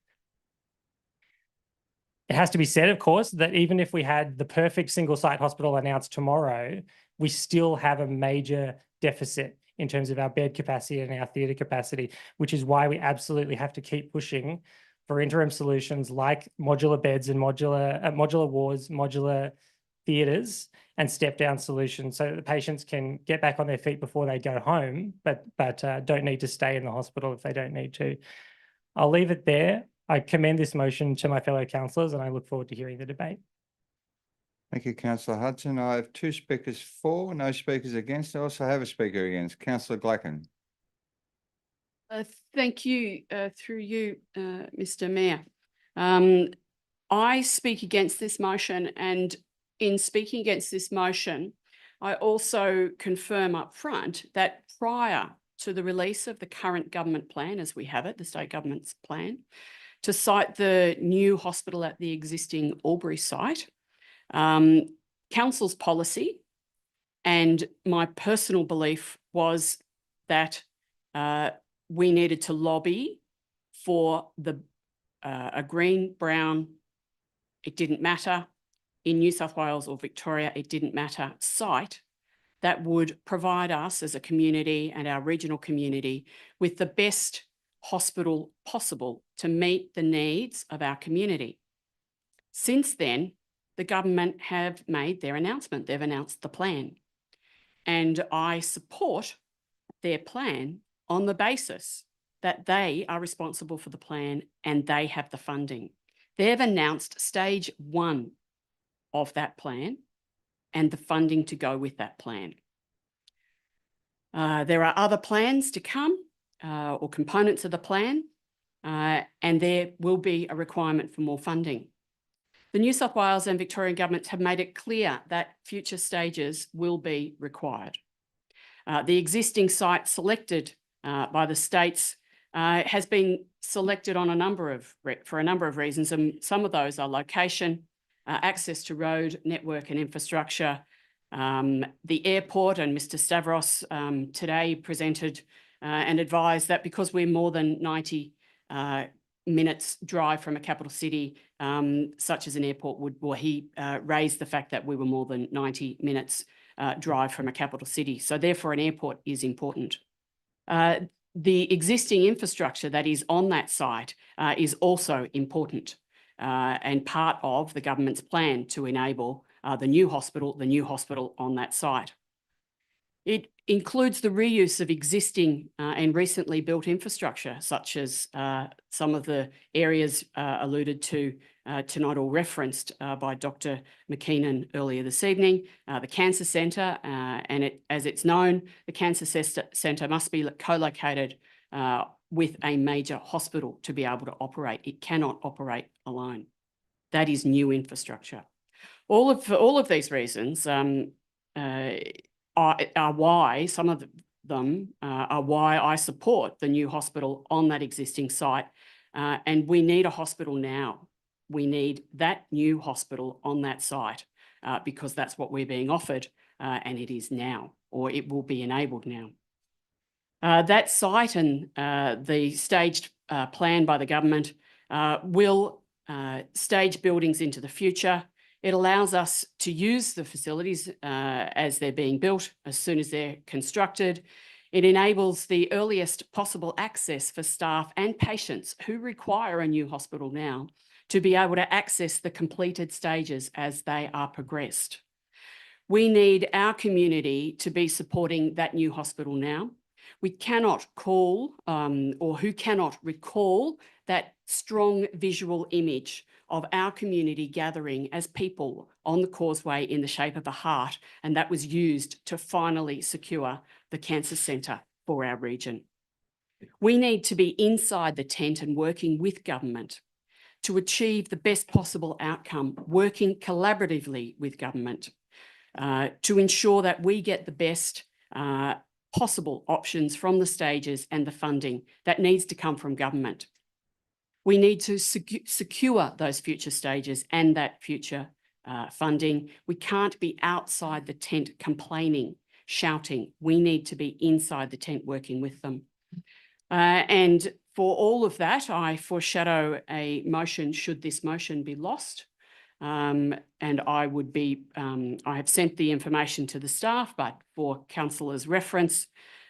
It has to be said, of course, that even if we had the perfect single site hospital announced tomorrow, we still have a major deficit in terms of our bed capacity and our theatre capacity, which is why we absolutely have to keep pushing for interim solutions like modular beds and modular wards, modular theatres, and step down solutions so that the patients can get back on their feet before they go home, but don't need to stay in the hospital if they don't need to. I'll leave it there. I commend this motion to my fellow councillors and I look forward to hearing the debate. Thank you, councillor Hudson. I have 2 speakers for, no speakers against. I also have a speaker against, councillor Glacken. Thank you, through you, Mr. Mayor. I speak against this motion, and in speaking against this motion, I also confirm up front that prior to the release of the current government plan, as we have it, the state government's plan, to site the new hospital at the existing Albury site, council's policy and my personal belief was that we needed to lobby for a green, brown, it didn't matter, in New South Wales or Victoria, it didn't matter, site that would provide us as a community and our regional community with the best hospital possible to meet the needs of our community. Since then, the government have made their announcement. They've announced the plan. And I support their plan on the basis that they are responsible for the plan and they have the funding. They've announced stage 1 of that plan and the funding to go with that plan. There are other plans to come or components of the plan, and there will be a requirement for more funding. The New South Wales and Victorian governments have made it clear that future stages will be required. The existing site selected by the states has been selected on for a number of reasons, and some of those are location, access to road, network and infrastructure, the airport, and Mr. Stavros today presented and advised that because we're more than 90 minutes drive from a capital city, such as an airport he raised the fact that we were more than 90 minutes drive from a capital city. So therefore an airport is important. The existing infrastructure that is on that site is also important and part of the government's plan to enable the new hospital on that site. It includes the reuse of existing and recently built infrastructure, such as some of the areas alluded to tonight or referenced by Dr. McKeenan earlier this evening, the Cancer Centre, and as it's known, the Cancer Centre must be co-located with a major hospital to be able to operate. It cannot operate alone. That is new infrastructure. All of these reasons are why, some of them are why I support the new hospital on that existing site. And we need a hospital now. We need that new hospital on that site because that's what we're being offered and it is now, or it will be enabled now. That site and the staged plan by the government will stage buildings into the future. It allows us to use the facilities as they're being built, as soon as they're constructed. It enables the earliest possible access for staff and patients who require a new hospital now to be able to access the completed stages as they are progressed. We need our community to be supporting that new hospital now. We cannot call or who cannot recall that strong visual image of our community gathering as people on the causeway in the shape of a heart, and that was used to finally secure the Cancer Centre for our region. We need to be inside the tent and working with government to achieve the best possible outcome, working collaboratively with government to ensure that we get the best possible options from the stages and the funding that needs to come from government. We need to secure those future stages and that future funding. We can't be outside the tent complaining, shouting. We need to be inside the tent working with them. And for all of that, I foreshadow a motion should this motion be lost. And I would be, I have sent the information to the staff, but for councillors' reference,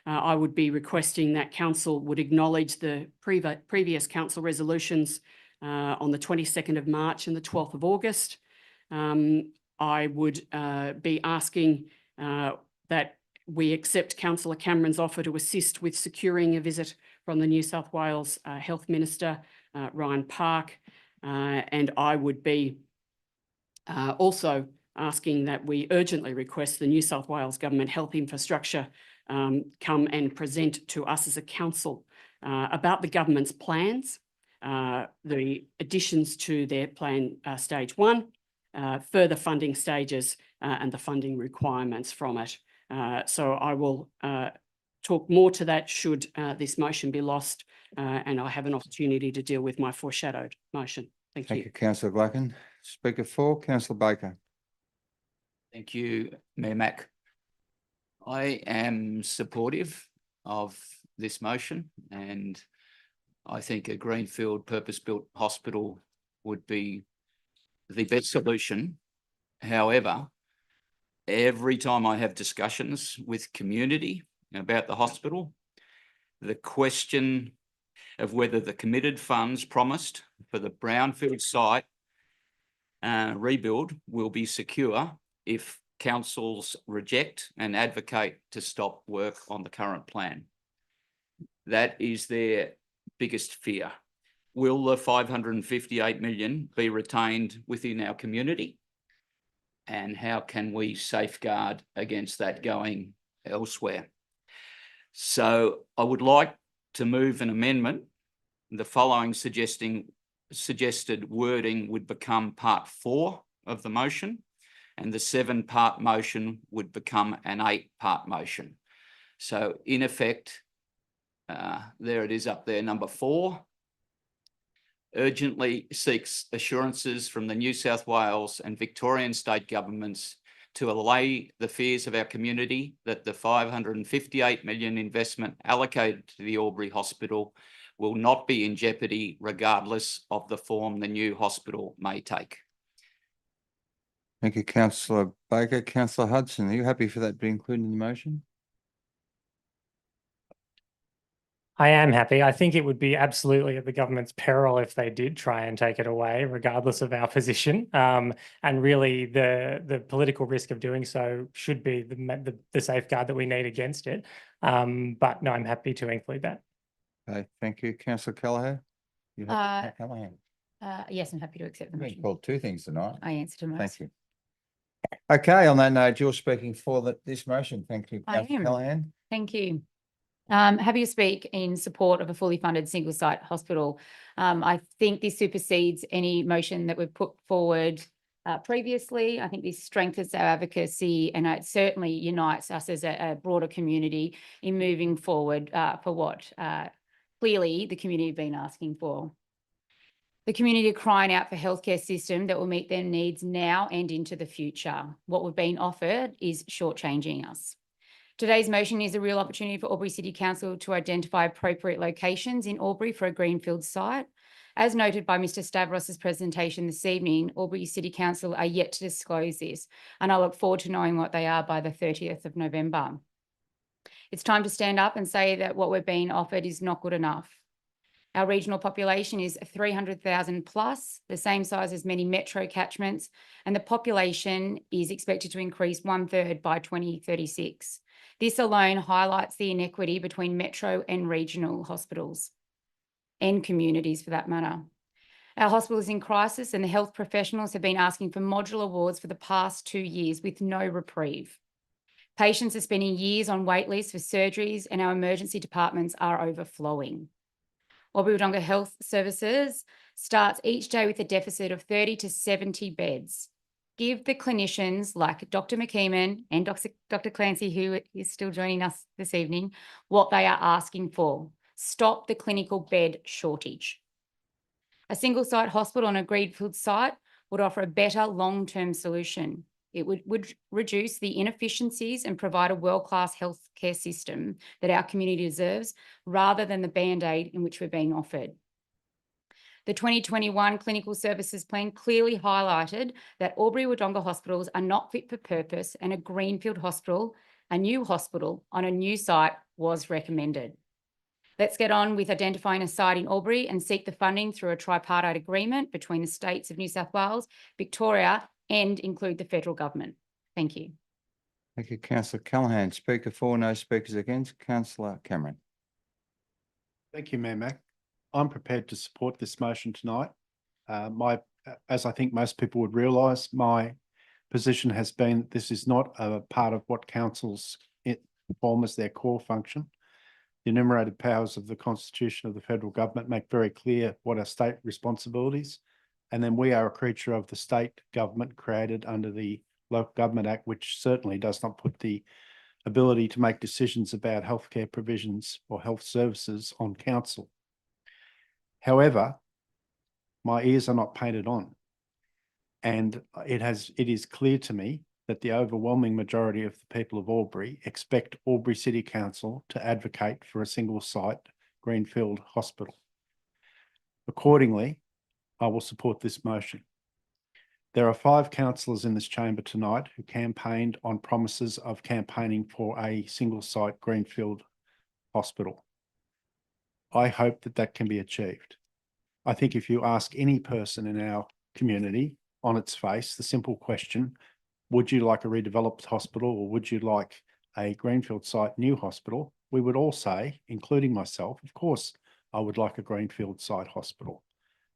I would be requesting that council would acknowledge the previous council resolutions on the 22nd of March and the 12th of August. I would be asking that we accept Councillor Cameron's offer to assist with securing a visit from the New South Wales Health Minister, Ryan Park. And I would be also asking that we urgently request the New South Wales Government Health Infrastructure come and present to us as a council about the government's plans, the additions to their plan stage 1, further funding stages and the funding requirements from it. So I will talk more to that should this motion be lost and I have an opportunity to deal with my foreshadowed motion. Thank you. Thank you, councillor Gluckin. Speaker 4, councillor Baker. Thank you, Mayor Mack. I am supportive of this motion and I think a greenfield purpose-built hospital would be the best solution. However, every time I have discussions with community about the hospital, the question of whether the committed funds promised for the brownfield site rebuild will be secure if councils reject and advocate to stop work on the current plan. That is their biggest fear. Will the 558 million be retained within our community? And how can we safeguard against that going elsewhere? So I would like to move an amendment. The following suggested wording would become part 4 of the motion, and the 7-part motion would become an 8-part motion. So in effect, there it is up there, number 4. Urgently seeks assurances from the New South Wales and Victorian state governments to allay the fears of our community that the 558 million investment allocated to the Albury Hospital will not be in jeopardy regardless of the form the new hospital may take. Thank you, councillor Baker. Councillor Hudson, are you happy for that to be included in the motion? I am happy. I think it would be absolutely at the government's peril if they did try and take it away, regardless of our position. And really, the political risk of doing so should be the safeguard that we need against it. But no, I'm happy to include that. Okay, thank you, councillor Kelleher. You have Callahan. Yes, I'm happy to accept the You've been motion. called 2 things tonight. I answered to most. Thank you. Okay, on that note, you're speaking for this motion. Thank you, I councillor am. Callahan. Thank you. Happy to speak in support of a fully funded single site hospital. I think this supersedes any motion that we've put forward previously. I think this strengthens our advocacy and it certainly unites us as a broader community in moving forward for what clearly the community have been asking for. The community are crying out for a healthcare system that will meet their needs now and into the future. What we've been offered is shortchanging us. Today's motion is a real opportunity for Albury City Council to identify appropriate locations in Albury for a greenfield site. As noted by Mr. Stavros's presentation this evening, Albury City Council are yet to disclose this, and I look forward to knowing what they are by the 30th of November. It's time to stand up and say that what we're being offered is not good enough. Our regional population is 300,000 plus, the same size as many metro catchments, and the population is expected to increase 1/3 by 2036. This alone highlights the inequity between metro and regional hospitals and communities for that matter. Our hospital is in crisis and the health professionals have been asking for modular wards for the past 2 years with no reprieve. Patients are spending years on wait lists for surgeries and our emergency departments are overflowing. Albury Wodonga Health Services starts each day with a deficit of 30 to 70 beds. Give the clinicians like Dr. McKeeman and Dr. Clancy, who is still joining us this evening, what they are asking for. Stop the clinical bed shortage. A single site hospital on a greenfield site would offer a better long-term solution. It would reduce the inefficiencies and provide a world-class healthcare system that our community deserves, rather than the Band-Aid in which we're being offered. The 2021 Clinical Services Plan clearly highlighted that Albury-Wodonga hospitals are not fit for purpose, and a greenfield hospital, a new hospital on a new site, was recommended. Let's get on with identifying a site in Albury and seek the funding through a tripartite agreement between the states of New South Wales, Victoria, and include the federal government. Thank you. Thank you, Councillor Callaghan. Speaker for, no speakers against. Councillor Cameron. Thank you, Mayor Mac. I'm prepared to support this motion tonight. As I think most people would realise, my position has been that this is not a part of what councils perform as their core function. The enumerated powers of the Constitution of the federal government make very clear what are state responsibilities. And then we are a creature of the state government created under the Local Government Act, which certainly does not put the ability to make decisions about healthcare provisions or health services on council. However, my ears are not painted on. And it is clear to me that the overwhelming majority of the people of Albury expect Albury City Council to advocate for a single site greenfield hospital. Accordingly, I will support this motion. There are 5 councillors in this chamber tonight who campaigned on promises of campaigning for a single site greenfield hospital. I hope that that can be achieved. I think if you ask any person in our community on its face, the simple question, would you like a redeveloped hospital or would you like a greenfield site new hospital? We would all say, including myself, of course, I would like a greenfield site hospital,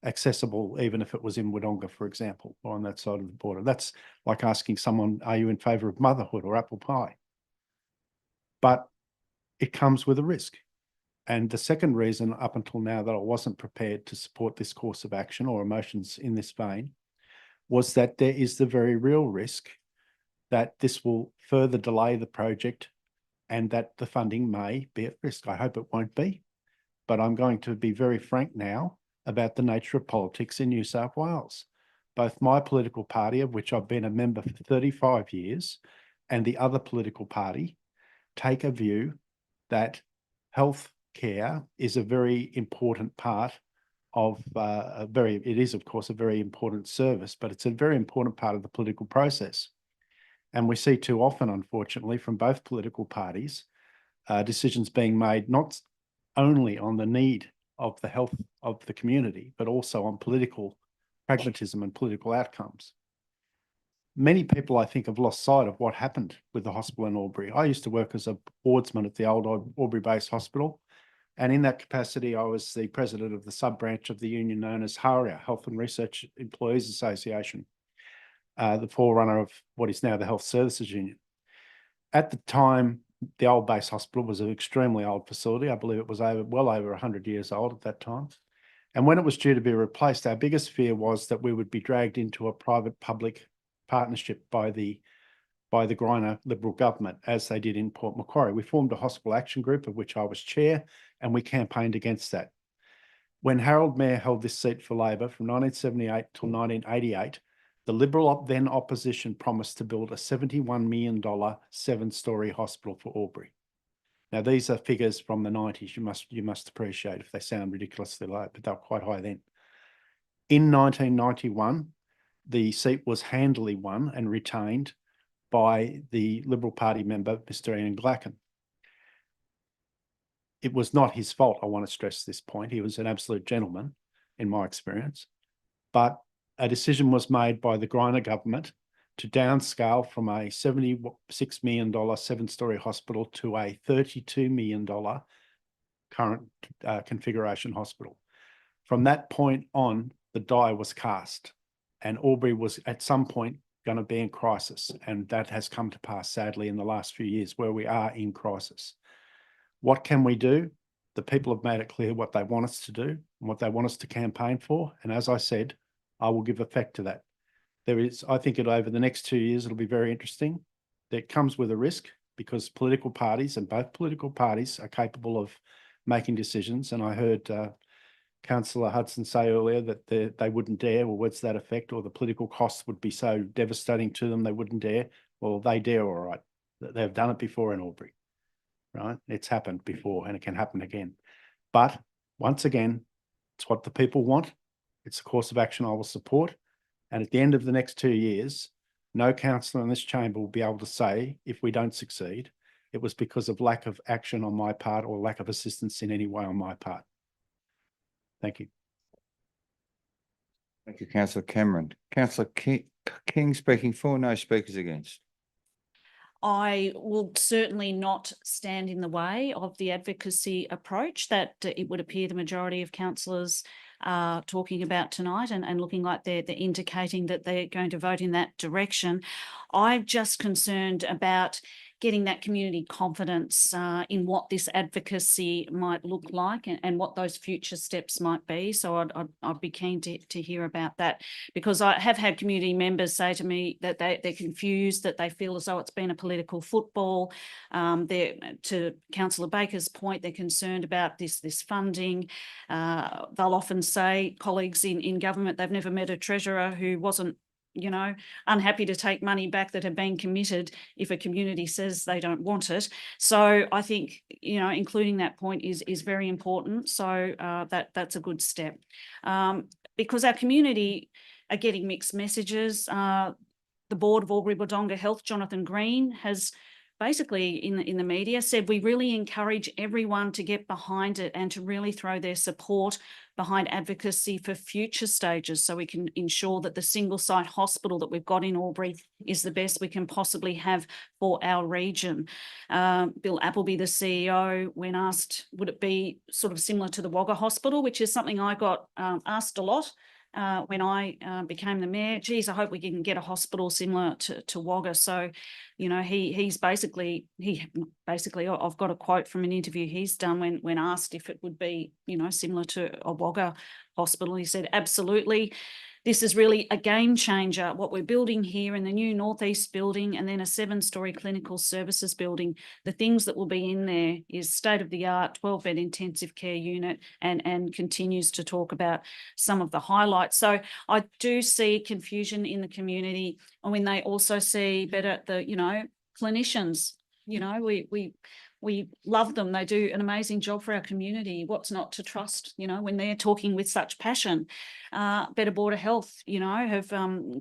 accessible even if it was in Wodonga, for example, or on that side of the border. That's like asking someone, are you in favour of motherhood or apple pie? But it comes with a risk. And the second reason up until now that I wasn't prepared to support this course of action or emotions in this vein was that there is the very real risk that this will further delay the project and that the funding may be at risk. I hope it won't be, but I'm going to be very frank now about the nature of politics in New South Wales. Both my political party, of which I've been a member for 35 years, and the other political party take a view that health care is a very important part of it is of course a very important service, but it's a very important part of the political process. And we see too often, unfortunately, from both political parties, decisions being made not only on the need of the health of the community, but also on political pragmatism and political outcomes. Many people, I think, have lost sight of what happened with the hospital in Albury. I used to work as a wardsman at the old Albury-based hospital. And in that capacity, I was the president of the sub-branch of the union known as HARIA, Health and Research Employees Association, the forerunner of what is now the Health Services Union. At the time, the old base hospital was an extremely old facility. I believe it was well over 100 years old at that time. And when it was due to be replaced, our biggest fear was that we would be dragged into a private-public partnership by the Greiner Liberal government, as they did in Port Macquarie. We formed a hospital action group, of which I was chair, and we campaigned against that. When Harold Mair held this seat for Labor from 1978 till 1988, the Liberal then opposition promised to build a $71 million 7-storey hospital for Albury. Now, these are figures from the 90s. You must appreciate if they sound ridiculously low, but they're quite high then. In 1991, the seat was handily won and retained by the Liberal Party member, Mr. Ian Glacken. It was not his fault, I want to stress this point. He was an absolute gentleman, in my experience. But a decision was made by the Greiner government to downscale from a $76 million 7-storey hospital to a $32 million current configuration hospital. From that point on, the die was cast, and Albury was at some point going to be in crisis, and that has come to pass sadly in the last few years, where we are in crisis. What can we do? The people have made it clear what they want us to do and what they want us to campaign for. And as I said, I will give effect to that. I think over the next 2 years, it'll be very interesting. That comes with a risk because political parties and both political parties are capable of making decisions. And I heard Councillor Hudson say earlier that they wouldn't dare, or words to that effect, or the political costs would be so devastating to them they wouldn't dare. Well, they dare, all right. They've done it before in Albury, right? It's happened before and it can happen again. But once again, it's what the people want. It's a course of action I will support. And at the end of the next 2 years, no councillor in this chamber will be able to say, if we don't succeed, it was because of lack of action on my part or lack of assistance in any way on my part. Thank you. Thank you, Councillor Cameron. Councillor King speaking for, no speakers against. I will certainly not stand in the way of the advocacy approach that it would appear the majority of councillors are talking about tonight and looking like they're indicating that they're going to vote in that direction. I'm just concerned about getting that community confidence in what this advocacy might look like and what those future steps might be. So I'd be keen to hear about that, because I have had community members say to me that they're confused, that they feel as though it's been a political football. To Councillor Baker's point, they're concerned about this funding. They'll often say, colleagues in government, they've never met a treasurer who wasn't, you know, unhappy to take money back that had been committed if a community says they don't want it. So I think, you know, including that point is very important. So that's a good step, because our community are getting mixed messages. The board of Albury Wodonga Health, Jonathan Green, has basically in the media said we really encourage everyone to get behind it and to really throw their support behind advocacy for future stages, so we can ensure that the single site hospital that we've got in Albury is the best we can possibly have for our region. Bill Appleby, the CEO, when asked would it be sort of similar to the Wagga Hospital, which is something I got asked a lot when I became the mayor. Geez, I hope we can get a hospital similar to Wagga. So, you know, I've got a quote from an interview he's done when asked if it would be, you know, similar to a Wagga hospital. He said, absolutely. This is really a game changer. What we're building here in the new Northeast building, and then a 7-storey clinical services building, the things that will be in there is state-of-the-art 12-bed intensive care unit, and continues to talk about some of the highlights. So I do see confusion in the community, and when they also see better clinicians, we love them. They do an amazing job for our community. What's not to trust, when they're talking with such passion. Better Border Health, have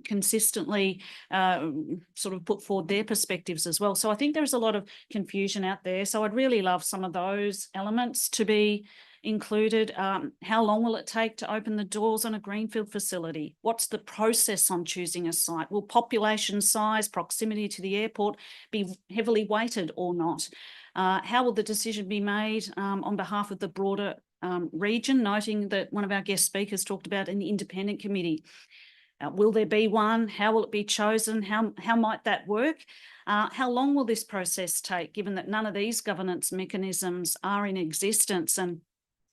consistently sort of put forward their perspectives as well. So I think there's a lot of confusion out there. So I'd really love some of those elements to be included. How long will it take to open the doors on a greenfield facility? What's the process on choosing a site? Will population size, proximity to the airport be heavily weighted or not? How will the decision be made on behalf of the broader region, noting that one of our guest speakers talked about an independent committee? Will there be one? How will it be chosen? How might that work? How long will this process take, given that none of these governance mechanisms are in existence?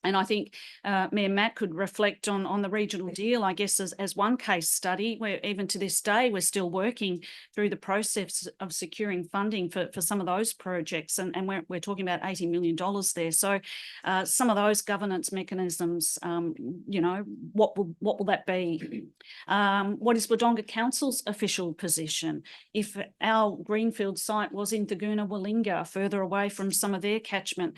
And I think Mayor Mack could reflect on the regional deal, I guess, as one case study, where even to this day, we're still working through the process of securing funding for some of those projects. And we're talking about $80 million there. So some of those governance mechanisms, what will that be? What is Wodonga Council's official position? If our greenfield site was in Thurgoona Willinga, further away from some of their catchment,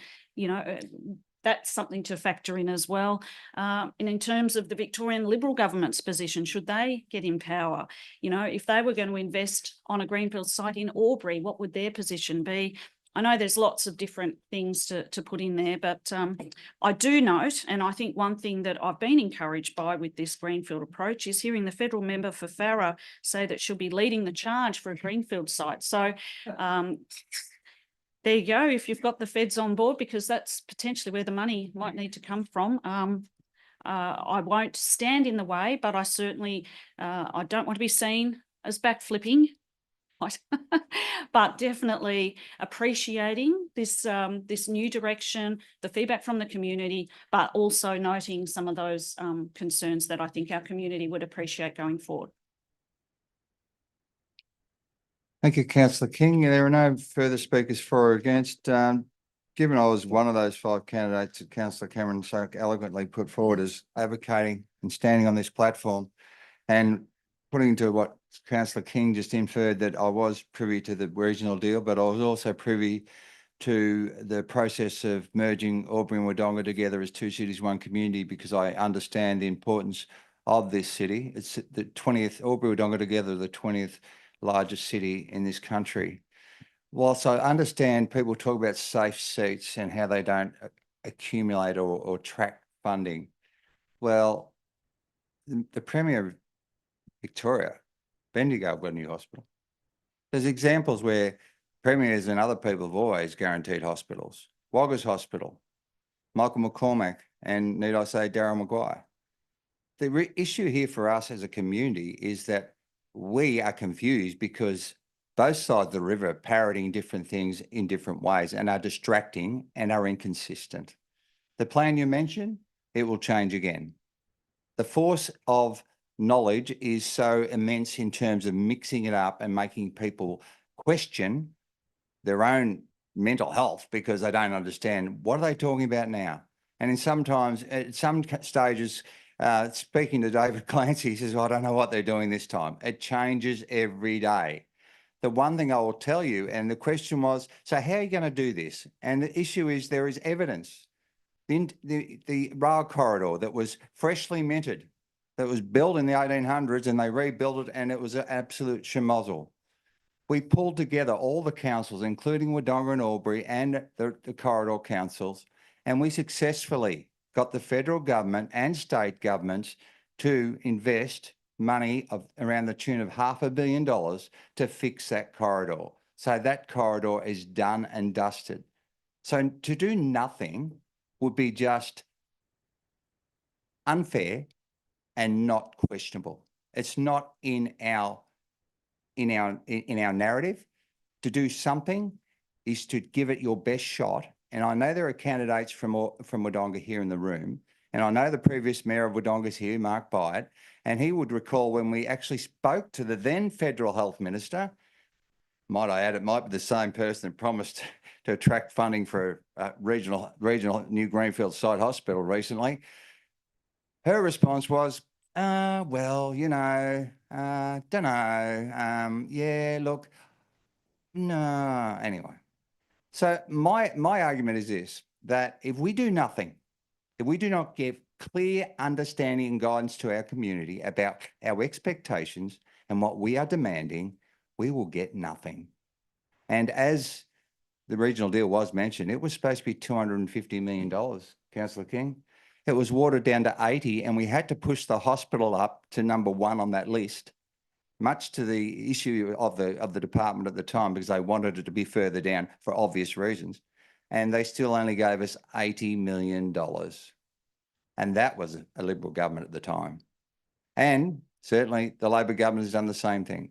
that's something to factor in as well. And in terms of the Victorian Liberal government's position, should they get in power? If they were going to invest on a greenfield site in Albury, what would their position be? I know there's lots of different things to put in there, but I do note, and I think one thing that I've been encouraged by with this greenfield approach is hearing the federal member for Farrer say that she'll be leading the charge for a greenfield site. So there you go, if you've got the feds on board, because that's potentially where the money might need to come from. I won't stand in the way, but I certainly I don't want to be seen as backflipping right? But definitely appreciating this, this new direction, the feedback from the community, but also noting some of those concerns that I think our community would appreciate going forward. Thank you, councillor King. There are no further speakers for or against. Given I was one of those 5 candidates that councillor Cameron so eloquently put forward as advocating and standing on this platform, and putting to what councillor King just inferred, that I was privy to the regional deal, but I was also privy to the process of merging Albury and Wodonga together as 2 cities, 1 community, because I understand the importance of this city. It's the 20th, Albury Wodonga together, the 20th largest city in this country. Whilst I understand people talk about safe seats and how they don't accumulate or track funding, well, the Premier of Victoria, Bendigo got a new hospital. There's examples where premiers and other people have always guaranteed hospitals. Wagga's Hospital, Michael McCormack, and need I say Darryl Maguire. The issue here for us as a community is that we are confused because both sides of the river are parroting different things in different ways and are distracting and are inconsistent. The plan you mentioned, it will change again. The force of knowledge is so immense in terms of mixing it up and making people question their own mental health because they don't understand what are they talking about now. And in sometimes at some stages, speaking to David Clancy, he says, I don't know what they're doing this time. It changes every day. The one thing I will tell you, and the question was, so how are you going to do this? And the issue is there is evidence. The rail corridor that was freshly minted, that was built in the 1800s, and they rebuilt it, and it was an absolute schmozzle. We pulled together all the councils, including Wodonga and Albury and the corridor councils, and we successfully got the federal government and state governments to invest money of around the tune of $500 million to fix that corridor. So that corridor is done and dusted. So to do nothing would be just unfair and not questionable. It's not in our narrative. To do something is to give it your best shot. And I know there are candidates from Wodonga here in the room, and I know the previous mayor of Wodonga is here, Mark Byatt, and he would recall when we actually spoke to the then federal health minister. Might I add, it might be the same person that promised to attract funding for a regional new greenfield site hospital recently. Her response was, well, you know, don't know. Yeah, look, no, anyway. So my argument is this, that if we do nothing, if we do not give clear understanding and guidance to our community about our expectations and what we are demanding, we will get nothing. And as the regional deal was mentioned, it was supposed to be $250 million, Councillor King. It was watered down to 80, and we had to push the hospital up to number 1 on that list, much to the issue of the department at the time, because they wanted it to be further down for obvious reasons. And they still only gave us $80 million. And that was a Liberal government at the time. And certainly the Labor government has done the same thing.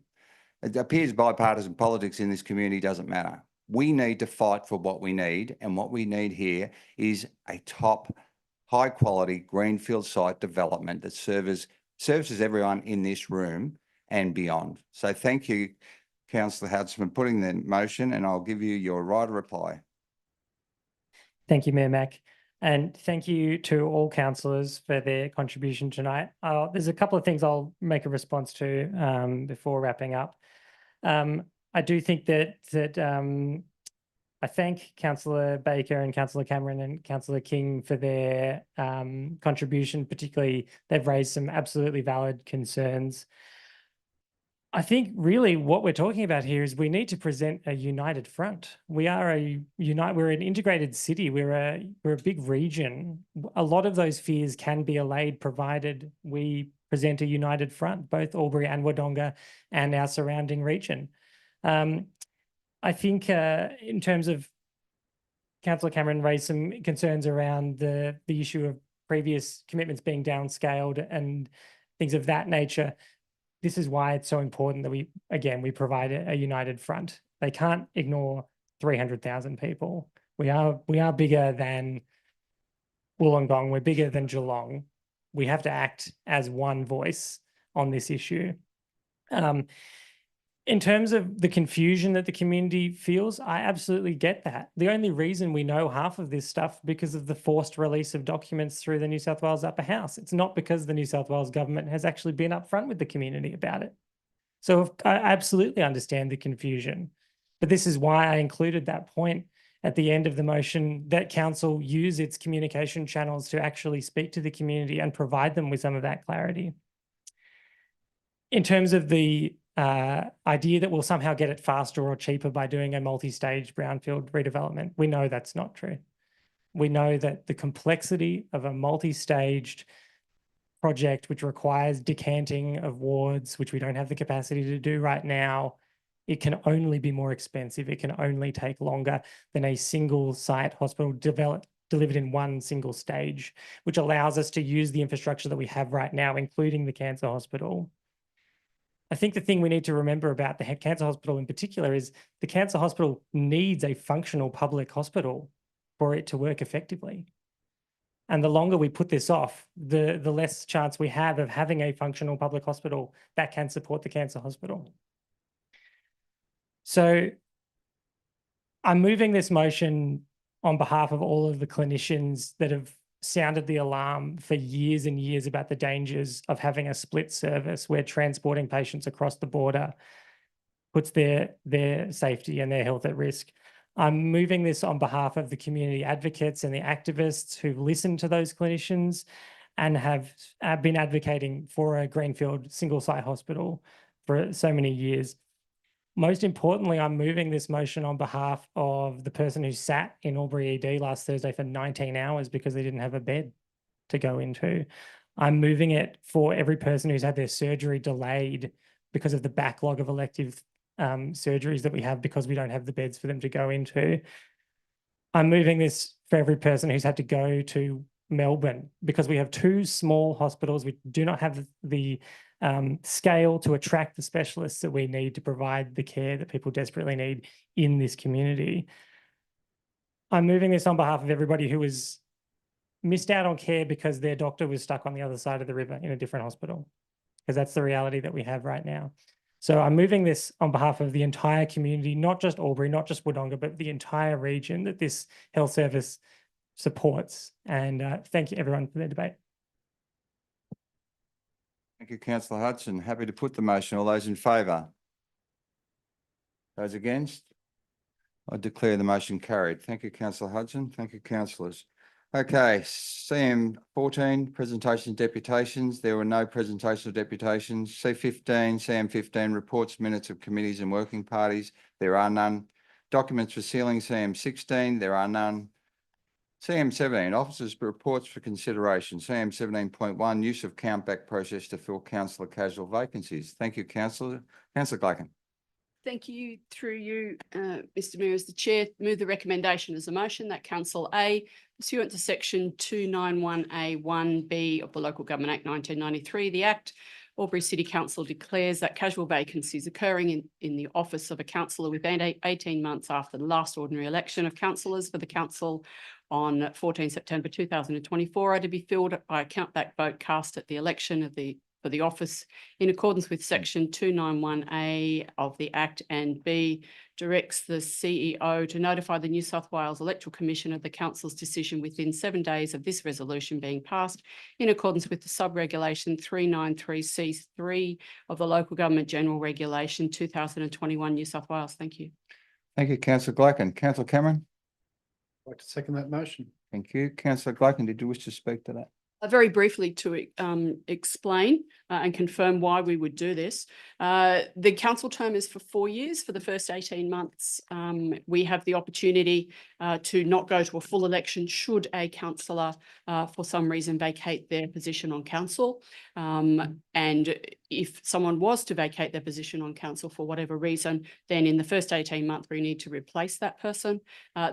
It appears bipartisan politics in this community doesn't matter. We need to fight for what we need, and what we need here is a top high quality greenfield site development that services everyone in this room and beyond. So thank you, Councillor Hudson, for putting the motion, and I'll give you your right of reply. Thank you, Mayor Mack. And thank you to all councillors for their contribution tonight. There's a couple of things I'll make a response to before wrapping up. I do think that I thank Councillor Baker and Councillor Cameron and Councillor King for their contribution. Particularly, they've raised some absolutely valid concerns. I think really what we're talking about here is we need to present a united front. We are we're an integrated city. We're a big region. A lot of those fears can be allayed provided we present a united front, both Albury and Wodonga and our surrounding region. I think in terms of Councillor Cameron raised some concerns around the issue of previous commitments being downscaled and things of that nature. this is why it's so important that we provide a united front. They can't ignore 300,000 people. We are bigger than Wollongong. We're bigger than Geelong. We have to act as one voice on this issue. In terms of the confusion that the community feels, I absolutely get that. The only reason we know half of this stuff because of the forced release of documents through the New South Wales Upper House. It's not because the New South Wales government has actually been upfront with the community about it. So I absolutely understand the confusion, but this is why I included that point at the end of the motion that council use its communication channels to actually speak to the community and provide them with some of that clarity. In terms of the idea that we'll somehow get it faster or cheaper by doing a multi-stage brownfield redevelopment, we know that's not true. We know that the complexity of a multi-staged project, which requires decanting of wards, which we don't have the capacity to do right now, it can only be more expensive. It can only take longer than a single site hospital delivered in one single stage, which allows us to use the infrastructure that we have right now, including the cancer hospital. I think the thing we need to remember about the cancer hospital in particular is the cancer hospital needs a functional public hospital for it to work effectively. And the longer we put this off, the less chance we have of having a functional public hospital that can support the cancer hospital. So I'm moving this motion on behalf of all of the clinicians that have sounded the alarm for years and years about the dangers of having a split service where transporting patients across the border puts their safety and their health at risk. I'm moving this on behalf of the community advocates and the activists who've listened to those clinicians and have been advocating for a greenfield single site hospital for so many years. Most importantly, I'm moving this motion on behalf of the person who sat in Albury ED last Thursday for 19 hours because they didn't have a bed to go into. I'm moving it for every person who's had their surgery delayed because of the backlog of elective surgeries that we have because we don't have the beds for them to go into. I'm moving this for every person who's had to go to Melbourne because we have two small hospitals. We do not have the scale to attract the specialists that we need to provide the care that people desperately need in this community. I'm moving this on behalf of everybody who was missed out on care because their doctor was stuck on the other side of the river in a different hospital, because that's the reality that we have right now. So I'm moving this on behalf of the entire community, not just Albury, not just Wodonga, but the entire region that this health service supports. And thank you everyone for their debate. Thank you, councillor Hudson. Happy to put the motion. All those in favour? Those against? I declare the motion carried. Thank you, councillor Hudson. Thank you, councillors. Okay, CM 14, presentations, deputations. There were no presentations or deputations. C15, CM 15, reports, minutes of committees and working parties. There are none. Documents for sealing, CM 16. There are none. CM 17, officers' reports for consideration. CM 17.1, use of countback process to fill councillor casual vacancies. Thank you, councillor. Councillor Glacken. Thank you. Through you, Mr Mayor, as the Chair, move the recommendation as a motion that Council A, pursuant to section 291A1B of the Local Government Act 1993, the Act, Albury City Council declares that casual vacancies occurring in the office of a councillor within 18 months after the last ordinary election of councillors for the council on 14 September 2024 are to be filled by a countback vote cast at the election of for the office in accordance with section 291A of the Act, and B, directs the CEO to notify the New South Wales Electoral Commission of the council's decision within 7 days of this resolution being passed in accordance with the sub-regulation 393C3 of the Local Government General Regulation 2021 New South Wales. Thank you. Thank you, councillor Glacken. Councillor Cameron. I'd like to second that motion. Thank you. Councillor Glacken, did you wish to speak to that? Very briefly to explain and confirm why we would do this. The council term is for 4 years. For the first 18 months, we have the opportunity to not go to a full election should a councillor for some reason vacate their position on council. And if someone was to vacate their position on council for whatever reason, then in the first 18 months, we need to replace that person.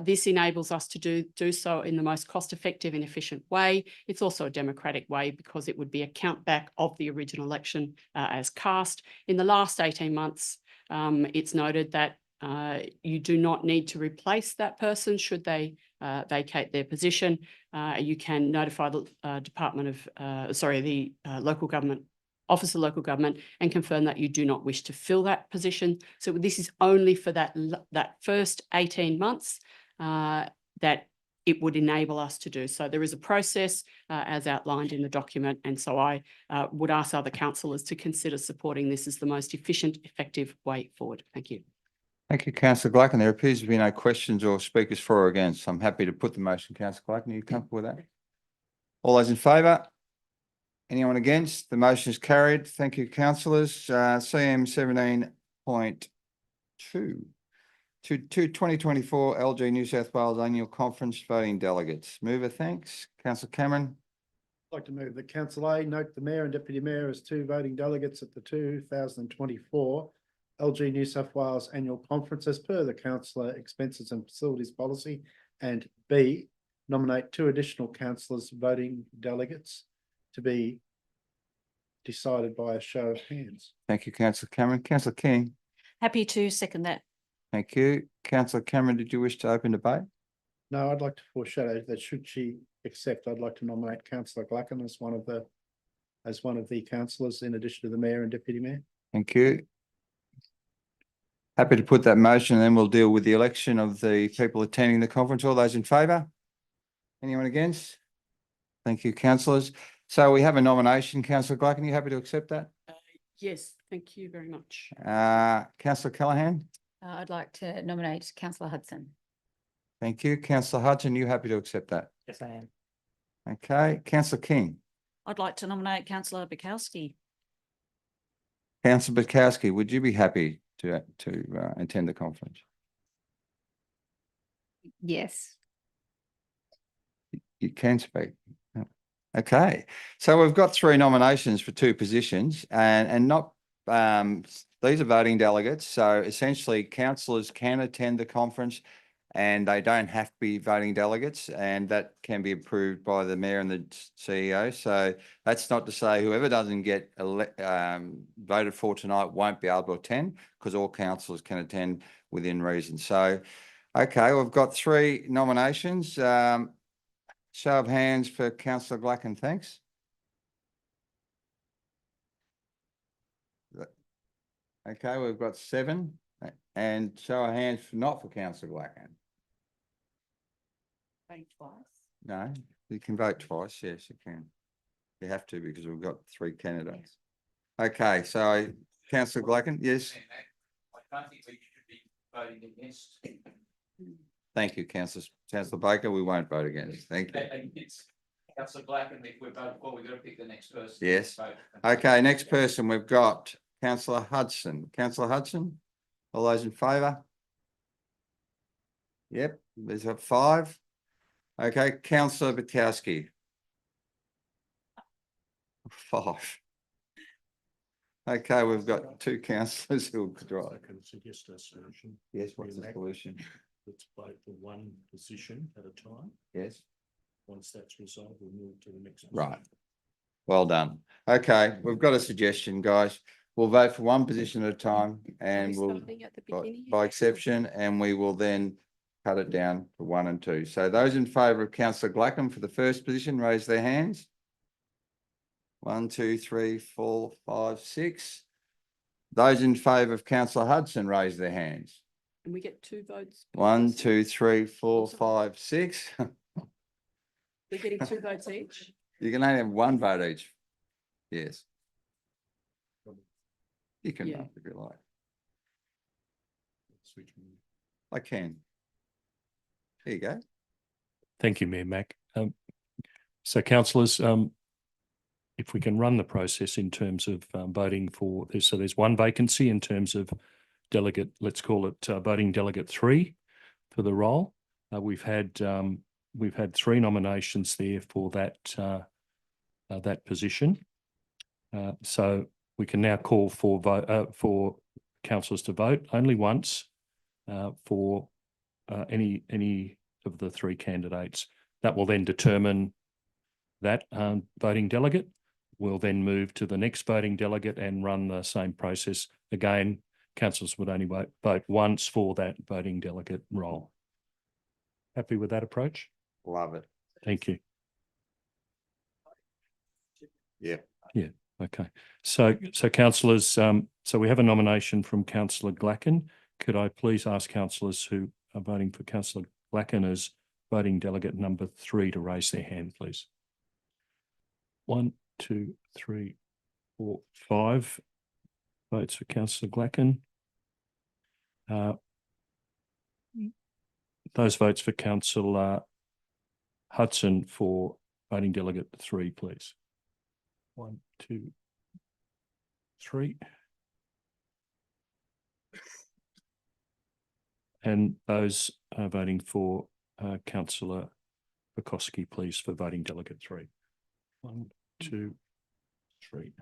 This enables us to do so in the most cost-effective and efficient way. It's also a democratic way because it would be a countback of the original original election as cast. In the last 18 months, it's noted that you do not need to replace that person should they vacate their position. You can notify the local government Office of Local Government and confirm that you do not wish to fill that position. So this is only for that first 18 months that it would enable us to do. So there is a process as outlined in the document. And so I would ask other councillors to consider supporting this as the most efficient, effective way forward. Thank you. Thank you, councillor Glacken. There appears to be no questions or speakers for or against. I'm happy to put the motion. Councillor Glacken, are you comfortable with that? All those in favour? Anyone against? The motion is carried. Thank you, councillors. CM 17.2 to 2024 LG New South Wales Annual Conference voting delegates. Mover, thanks. Councillor Cameron. I'd like to move that Council A note the Mayor and Deputy Mayor as 2 voting delegates at the 2024 LG New South Wales Annual Conference as per the Councillor Expenses and Facilities Policy, and B, nominate 2 additional councillors voting delegates to be decided by a show of hands. Thank you, councillor Cameron. Councillor King. Happy to second that. Thank you. Councillor Cameron, did you wish to open debate? No, I'd like to foreshadow that should she accept, I'd like to nominate Councillor Glacken as one of the councillors in addition to the Mayor and Deputy Mayor. Thank you. Happy to put that motion, and then we'll deal with the election of the people attending the conference. All those in favour? Anyone against? Thank you, councillors. So we have a nomination. Councillor Glacken, are you happy to accept that? Yes, thank you very much. Councillor Callaghan? I'd like to nominate Councillor Hudson. Thank you. Councillor Hudson, you happy to accept that? Yes, I am. Okay. Councillor King? I'd like to nominate Councillor Bukowski. Councillor Bukowski, would you be happy to attend the conference? Yes. You can speak. Okay, so we've got 3 nominations for 2 positions, and not these are voting delegates. So essentially, councillors can attend the conference, and they don't have to be voting delegates, and that can be approved by the Mayor and the CEO. So that's not to say whoever doesn't get voted for tonight won't be able to attend, because all councillors can attend within reason. So, okay, we've got 3 nominations. Show of hands for Councillor Glacken, thanks. Okay, we've got 7, and show of hands not for Councillor Glacken. Vote twice. No, you can vote twice. Yes, you can. You have to, because we've got 3 candidates. Okay, so Councillor Glacken, yes. I don't think we should be voting against. Thank you, Councillor Baker. We won't vote against. Thank you. It's Councillor Glacken. If we're voting for, we've got to pick the next person. Yes. Okay, next person, we've got Councillor Hudson. Councillor Hudson, all those in favour? Yep, there's 5. Okay, Councillor Bukowski. 5. Okay, we've got 2 councillors who will drive. I can suggest a solution. Yes, what's the solution? Let's vote for 1 position at a time. Yes. Once that's resolved, we'll move to the next. Right. Well done. Okay, we've got a suggestion, guys. We'll vote for 1 position at a time, and we'll, by exception, and we will then cut it down to 1 and 2. So those in favour of Councillor Glacken for the first position, raise their hands. 1, 2, 3, 4, 5, 6. Those in favour of Councillor Hudson, raise their hands. And we get 2 votes. 1, 2, 3, 4, 5, 6. We're getting 2 votes each. You can only have 1 vote each. Yes. You can Yeah. vote if you like. I can. There you go. Thank you, Mayor Mack. So councillors, if we can run the process in terms of voting for this, so there's 1 vacancy in terms of delegate, let's call it voting delegate 3 for the role. We've had 3 nominations there for that position. So we can now call for councillors to vote only once for any of the 3 candidates. That will then determine that voting delegate. we'll then move to the next voting delegate and run the same process. Again, councillors would only vote once for that voting delegate role. Happy with that approach? Love it. Thank you. Yeah. Yeah, okay. So councillors, so we have a nomination from councillor Glacken. Could I please ask councillors who are voting for councillor Glacken as voting delegate number 3 to raise their hand, please? 1, 2, 3, 4, 5 votes for councillor Glacken. Those votes for councillor Hudson for voting delegate 3, please. 1, 2, 3. And those voting for councillor Bukowski, please, for voting delegate 3. 1, 2, 3.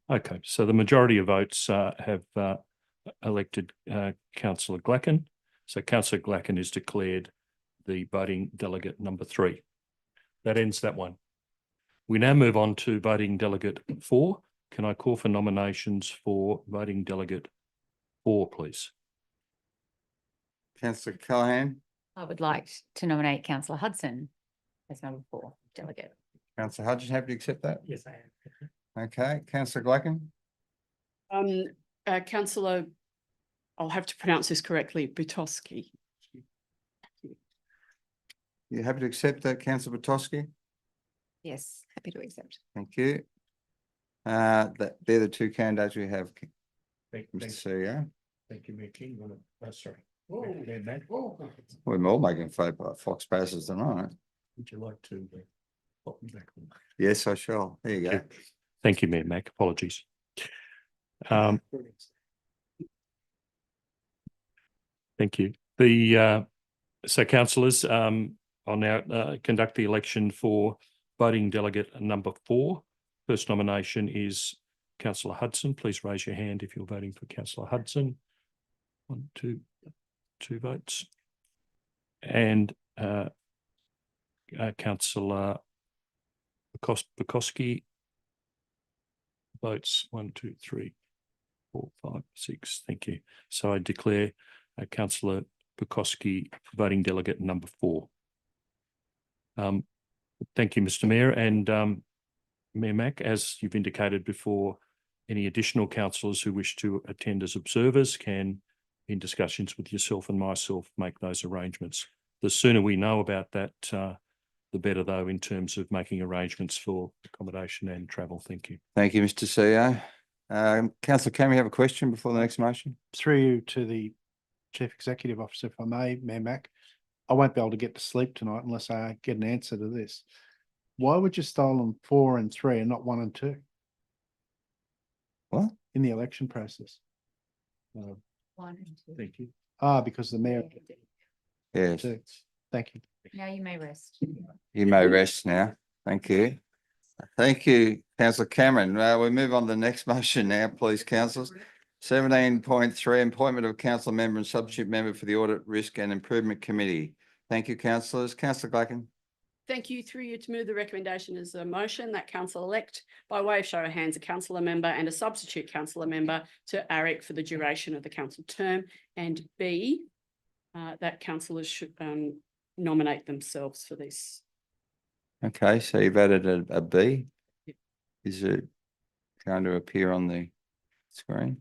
Okay, so the majority of votes have elected councillor Glacken. So councillor Glacken is declared the voting delegate number 3. That ends that one. We now move on to voting delegate 4. Can I call for nominations for voting delegate 4, please? Councillor Callaghan, I would like to nominate councillor Hudson as number 4 delegate. councillor Hudson, happy to accept that? Yes, I am. Okay, councillor Glacken, Councillor, I'll have to pronounce this correctly, Butowski. you happy to accept that, councillor Butowski? Yes, happy to accept. Thank you. They're the 2 candidates we have, Thank Mr. CEO. you, Mayor King. Sorry. We're all making fox passes tonight. Would you like to pop me back on? Yes, I shall. There you go. Thank you, Mayor Mac. Apologies. Thank you. So councillors, I'll now conduct the election for voting delegate number 4. First nomination is councillor Hudson. Please raise your hand if you're voting for councillor Hudson. 1, 2, 2 votes. And councillor Bukowski votes 1, 2, 3, 4, 5, 6. Thank you. So I declare councillor Bukowski voting delegate number 4. Thank you, Mr. Mayor, and Mayor Mac, as you've indicated before, any additional councillors who wish to attend as observers can, in discussions with yourself and myself, make those arrangements. The sooner we know about that, the better, though, in terms of making arrangements for accommodation and travel. Thank you. Thank you, Mr. CEO. Councillor, can we have a question before the next motion? Through you to the Chief Executive Officer, if I may, Mayor Mac. I won't be able to get to sleep tonight unless I get an answer to this. Why would you style them 4 and 3 and not 1 and 2? What? In the election process? 1 and 2. Thank you. Because the mayor. Yes, Thank you. Now you may rest. you may rest now. Thank you. Thank you, councillor Cameron. We move on to the next motion now, please, councillors. 17.3, appointment of council member and substitute member for the Audit, Risk and Improvement Committee. Thank you, councillors. Councillor Glacken. Thank you. Through you to move the recommendation as a motion that council elect by way of show of hands a councillor member and a substitute councillor member to ARIC for the duration of the council term, and B, that councillors should nominate themselves for this. Okay, so you've added a B. Yep. Is it going to appear on the screen?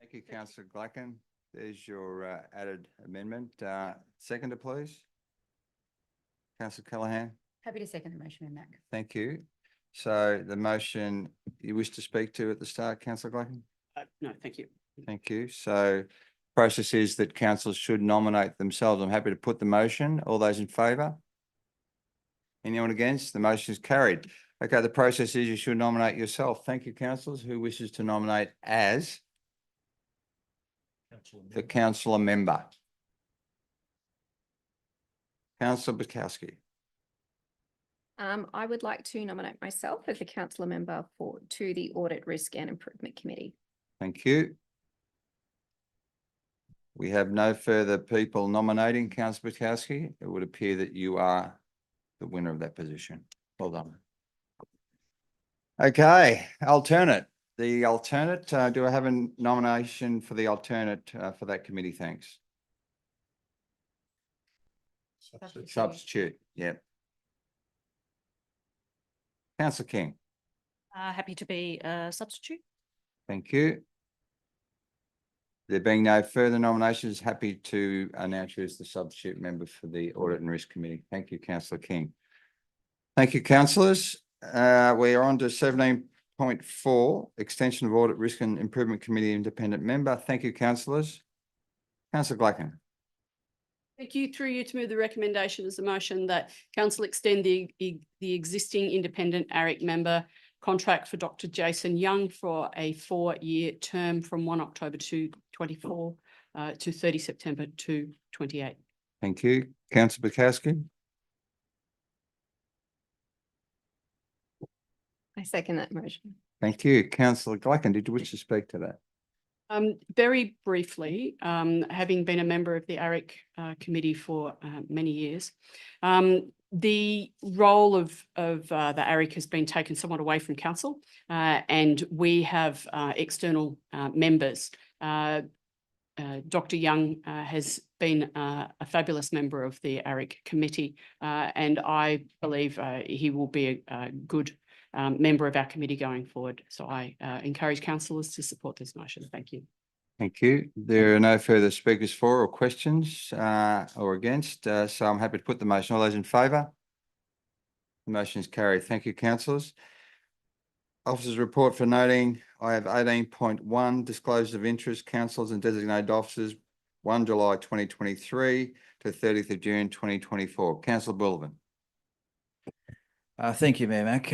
Thank you, councillor Glacken. There's your added amendment. Seconder, please. Councillor Callaghan. Happy to second the motion, Mayor Mac. Thank you. So the motion you wish to speak to at the start, councillor Glacken? No, thank you. Thank you. So process is that councillors should nominate themselves. I'm happy to put the motion. All those in favour? Anyone against? The motion is carried. Okay, the process is you should nominate yourself. Thank you, councillors. Who wishes to nominate as the councillor member? Councillor Bukowski. I would like to nominate myself as a councillor member to the Audit, Risk and Improvement Committee. Thank you. We have no further people nominating. Councillor Bukowski, it would appear that you are the winner of that position. Well done. Okay, alternate. The alternate, do I have a nomination for the alternate for that committee? Thanks. Substitute, yep. Councillor King, Happy to be a substitute. thank you. There being no further nominations, happy to announce you as the substitute member for the Audit and Risk Committee. Thank you, councillor King. Thank you, councillors. We are on to 17.4, extension of Audit, Risk and Improvement Committee independent member. Thank you, councillors. Councillor Glacken. Thank you. Through you to move the recommendation as a motion that council extend the existing independent ARIC member contract for Dr. Jason Young for a 4-year term from 1 October 2024 to 30 September 2028. Thank you. Councillor Bukowski. I second that motion. Thank you. Councillor Glacken, did you wish to speak to that? Very briefly, having been a member of the ARIC committee for many years, the role of the ARIC has been taken somewhat away from council, and we have external members. Dr. Young has been a fabulous member of the ARIC committee, and I believe he will be a good member of our committee going forward. So I encourage councillors to support this motion. Thank you. Thank you. There are no further speakers for or questions or against, so I'm happy to put the motion. All those in favour? The motion is carried. Thank you, councillors. Officers' report for noting. I have 18.1 disclosure of interest, councillors and designated officers, 1 July 2023 to 30th of June 2024. Councillor Bullivan. Thank you, Mayor Mack.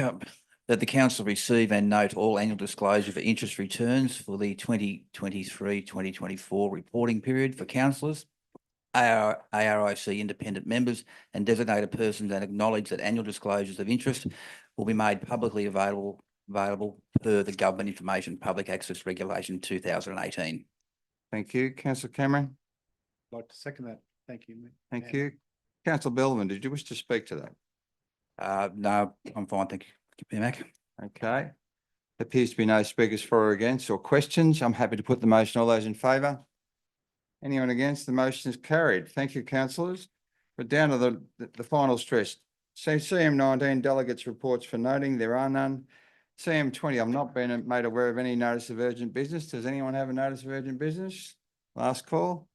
That the council receive and note all annual disclosure for interest returns for the 2023-2024 reporting period for councillors, ARIC independent members and designated persons, and acknowledge that annual disclosures of interest will be made publicly available per the Government Information Public Access Regulation 2018. Thank you. Councillor Cameron. I'd like to second that. Thank you. Thank you. Councillor Bullivan, did you wish to speak to that? No, I'm fine. Thank you, Mayor Mack. Okay. Appears to be no speakers for or against or questions. I'm happy to put the motion. All those in favour? Anyone against? The motion is carried. Thank you, councillors. But down to the final stress. So CM19 delegates reports for noting. There are none. CM20, I've not been made aware of any notice of urgent business. Does anyone have a notice of urgent business? Last call.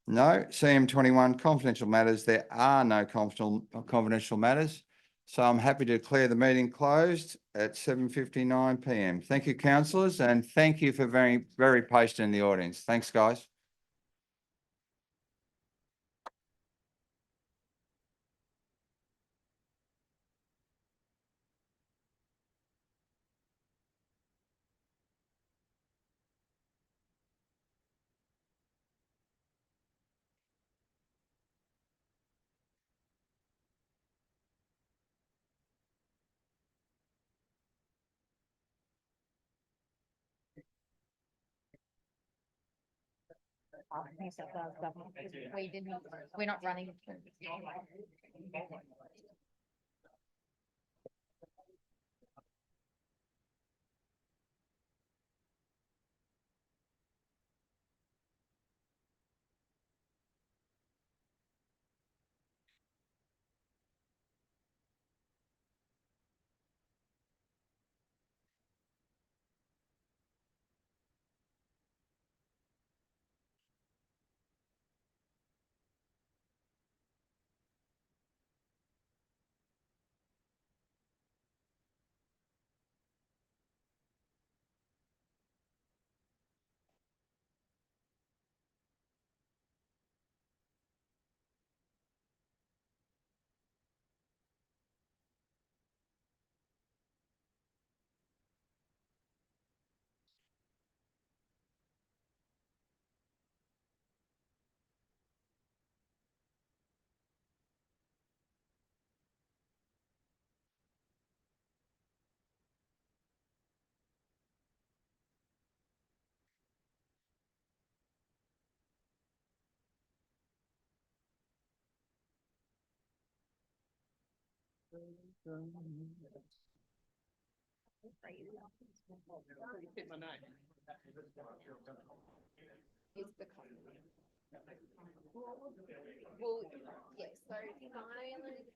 No. CM21 confidential matters. There are no confidential matters. So I'm happy to declare the meeting closed at 7:59 p.m. Thank you, councillors, and thank you for very, very patient in the audience. Thanks, guys. We're not running. Is the cost. Well, yes, so silence.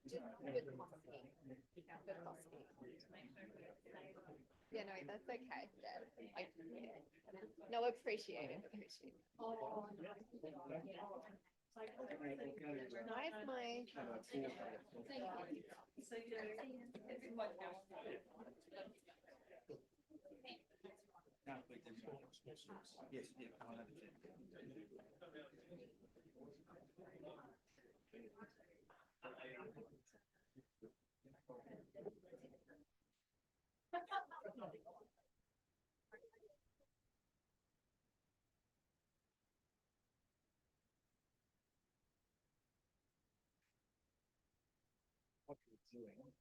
Just good costing. Good costing. Yeah, no, that's okay. Yeah, no, appreciate it, appreciate it. Why is my? Yes. What you're doing.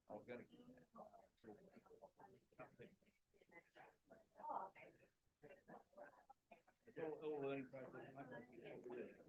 I was going to. All learning process.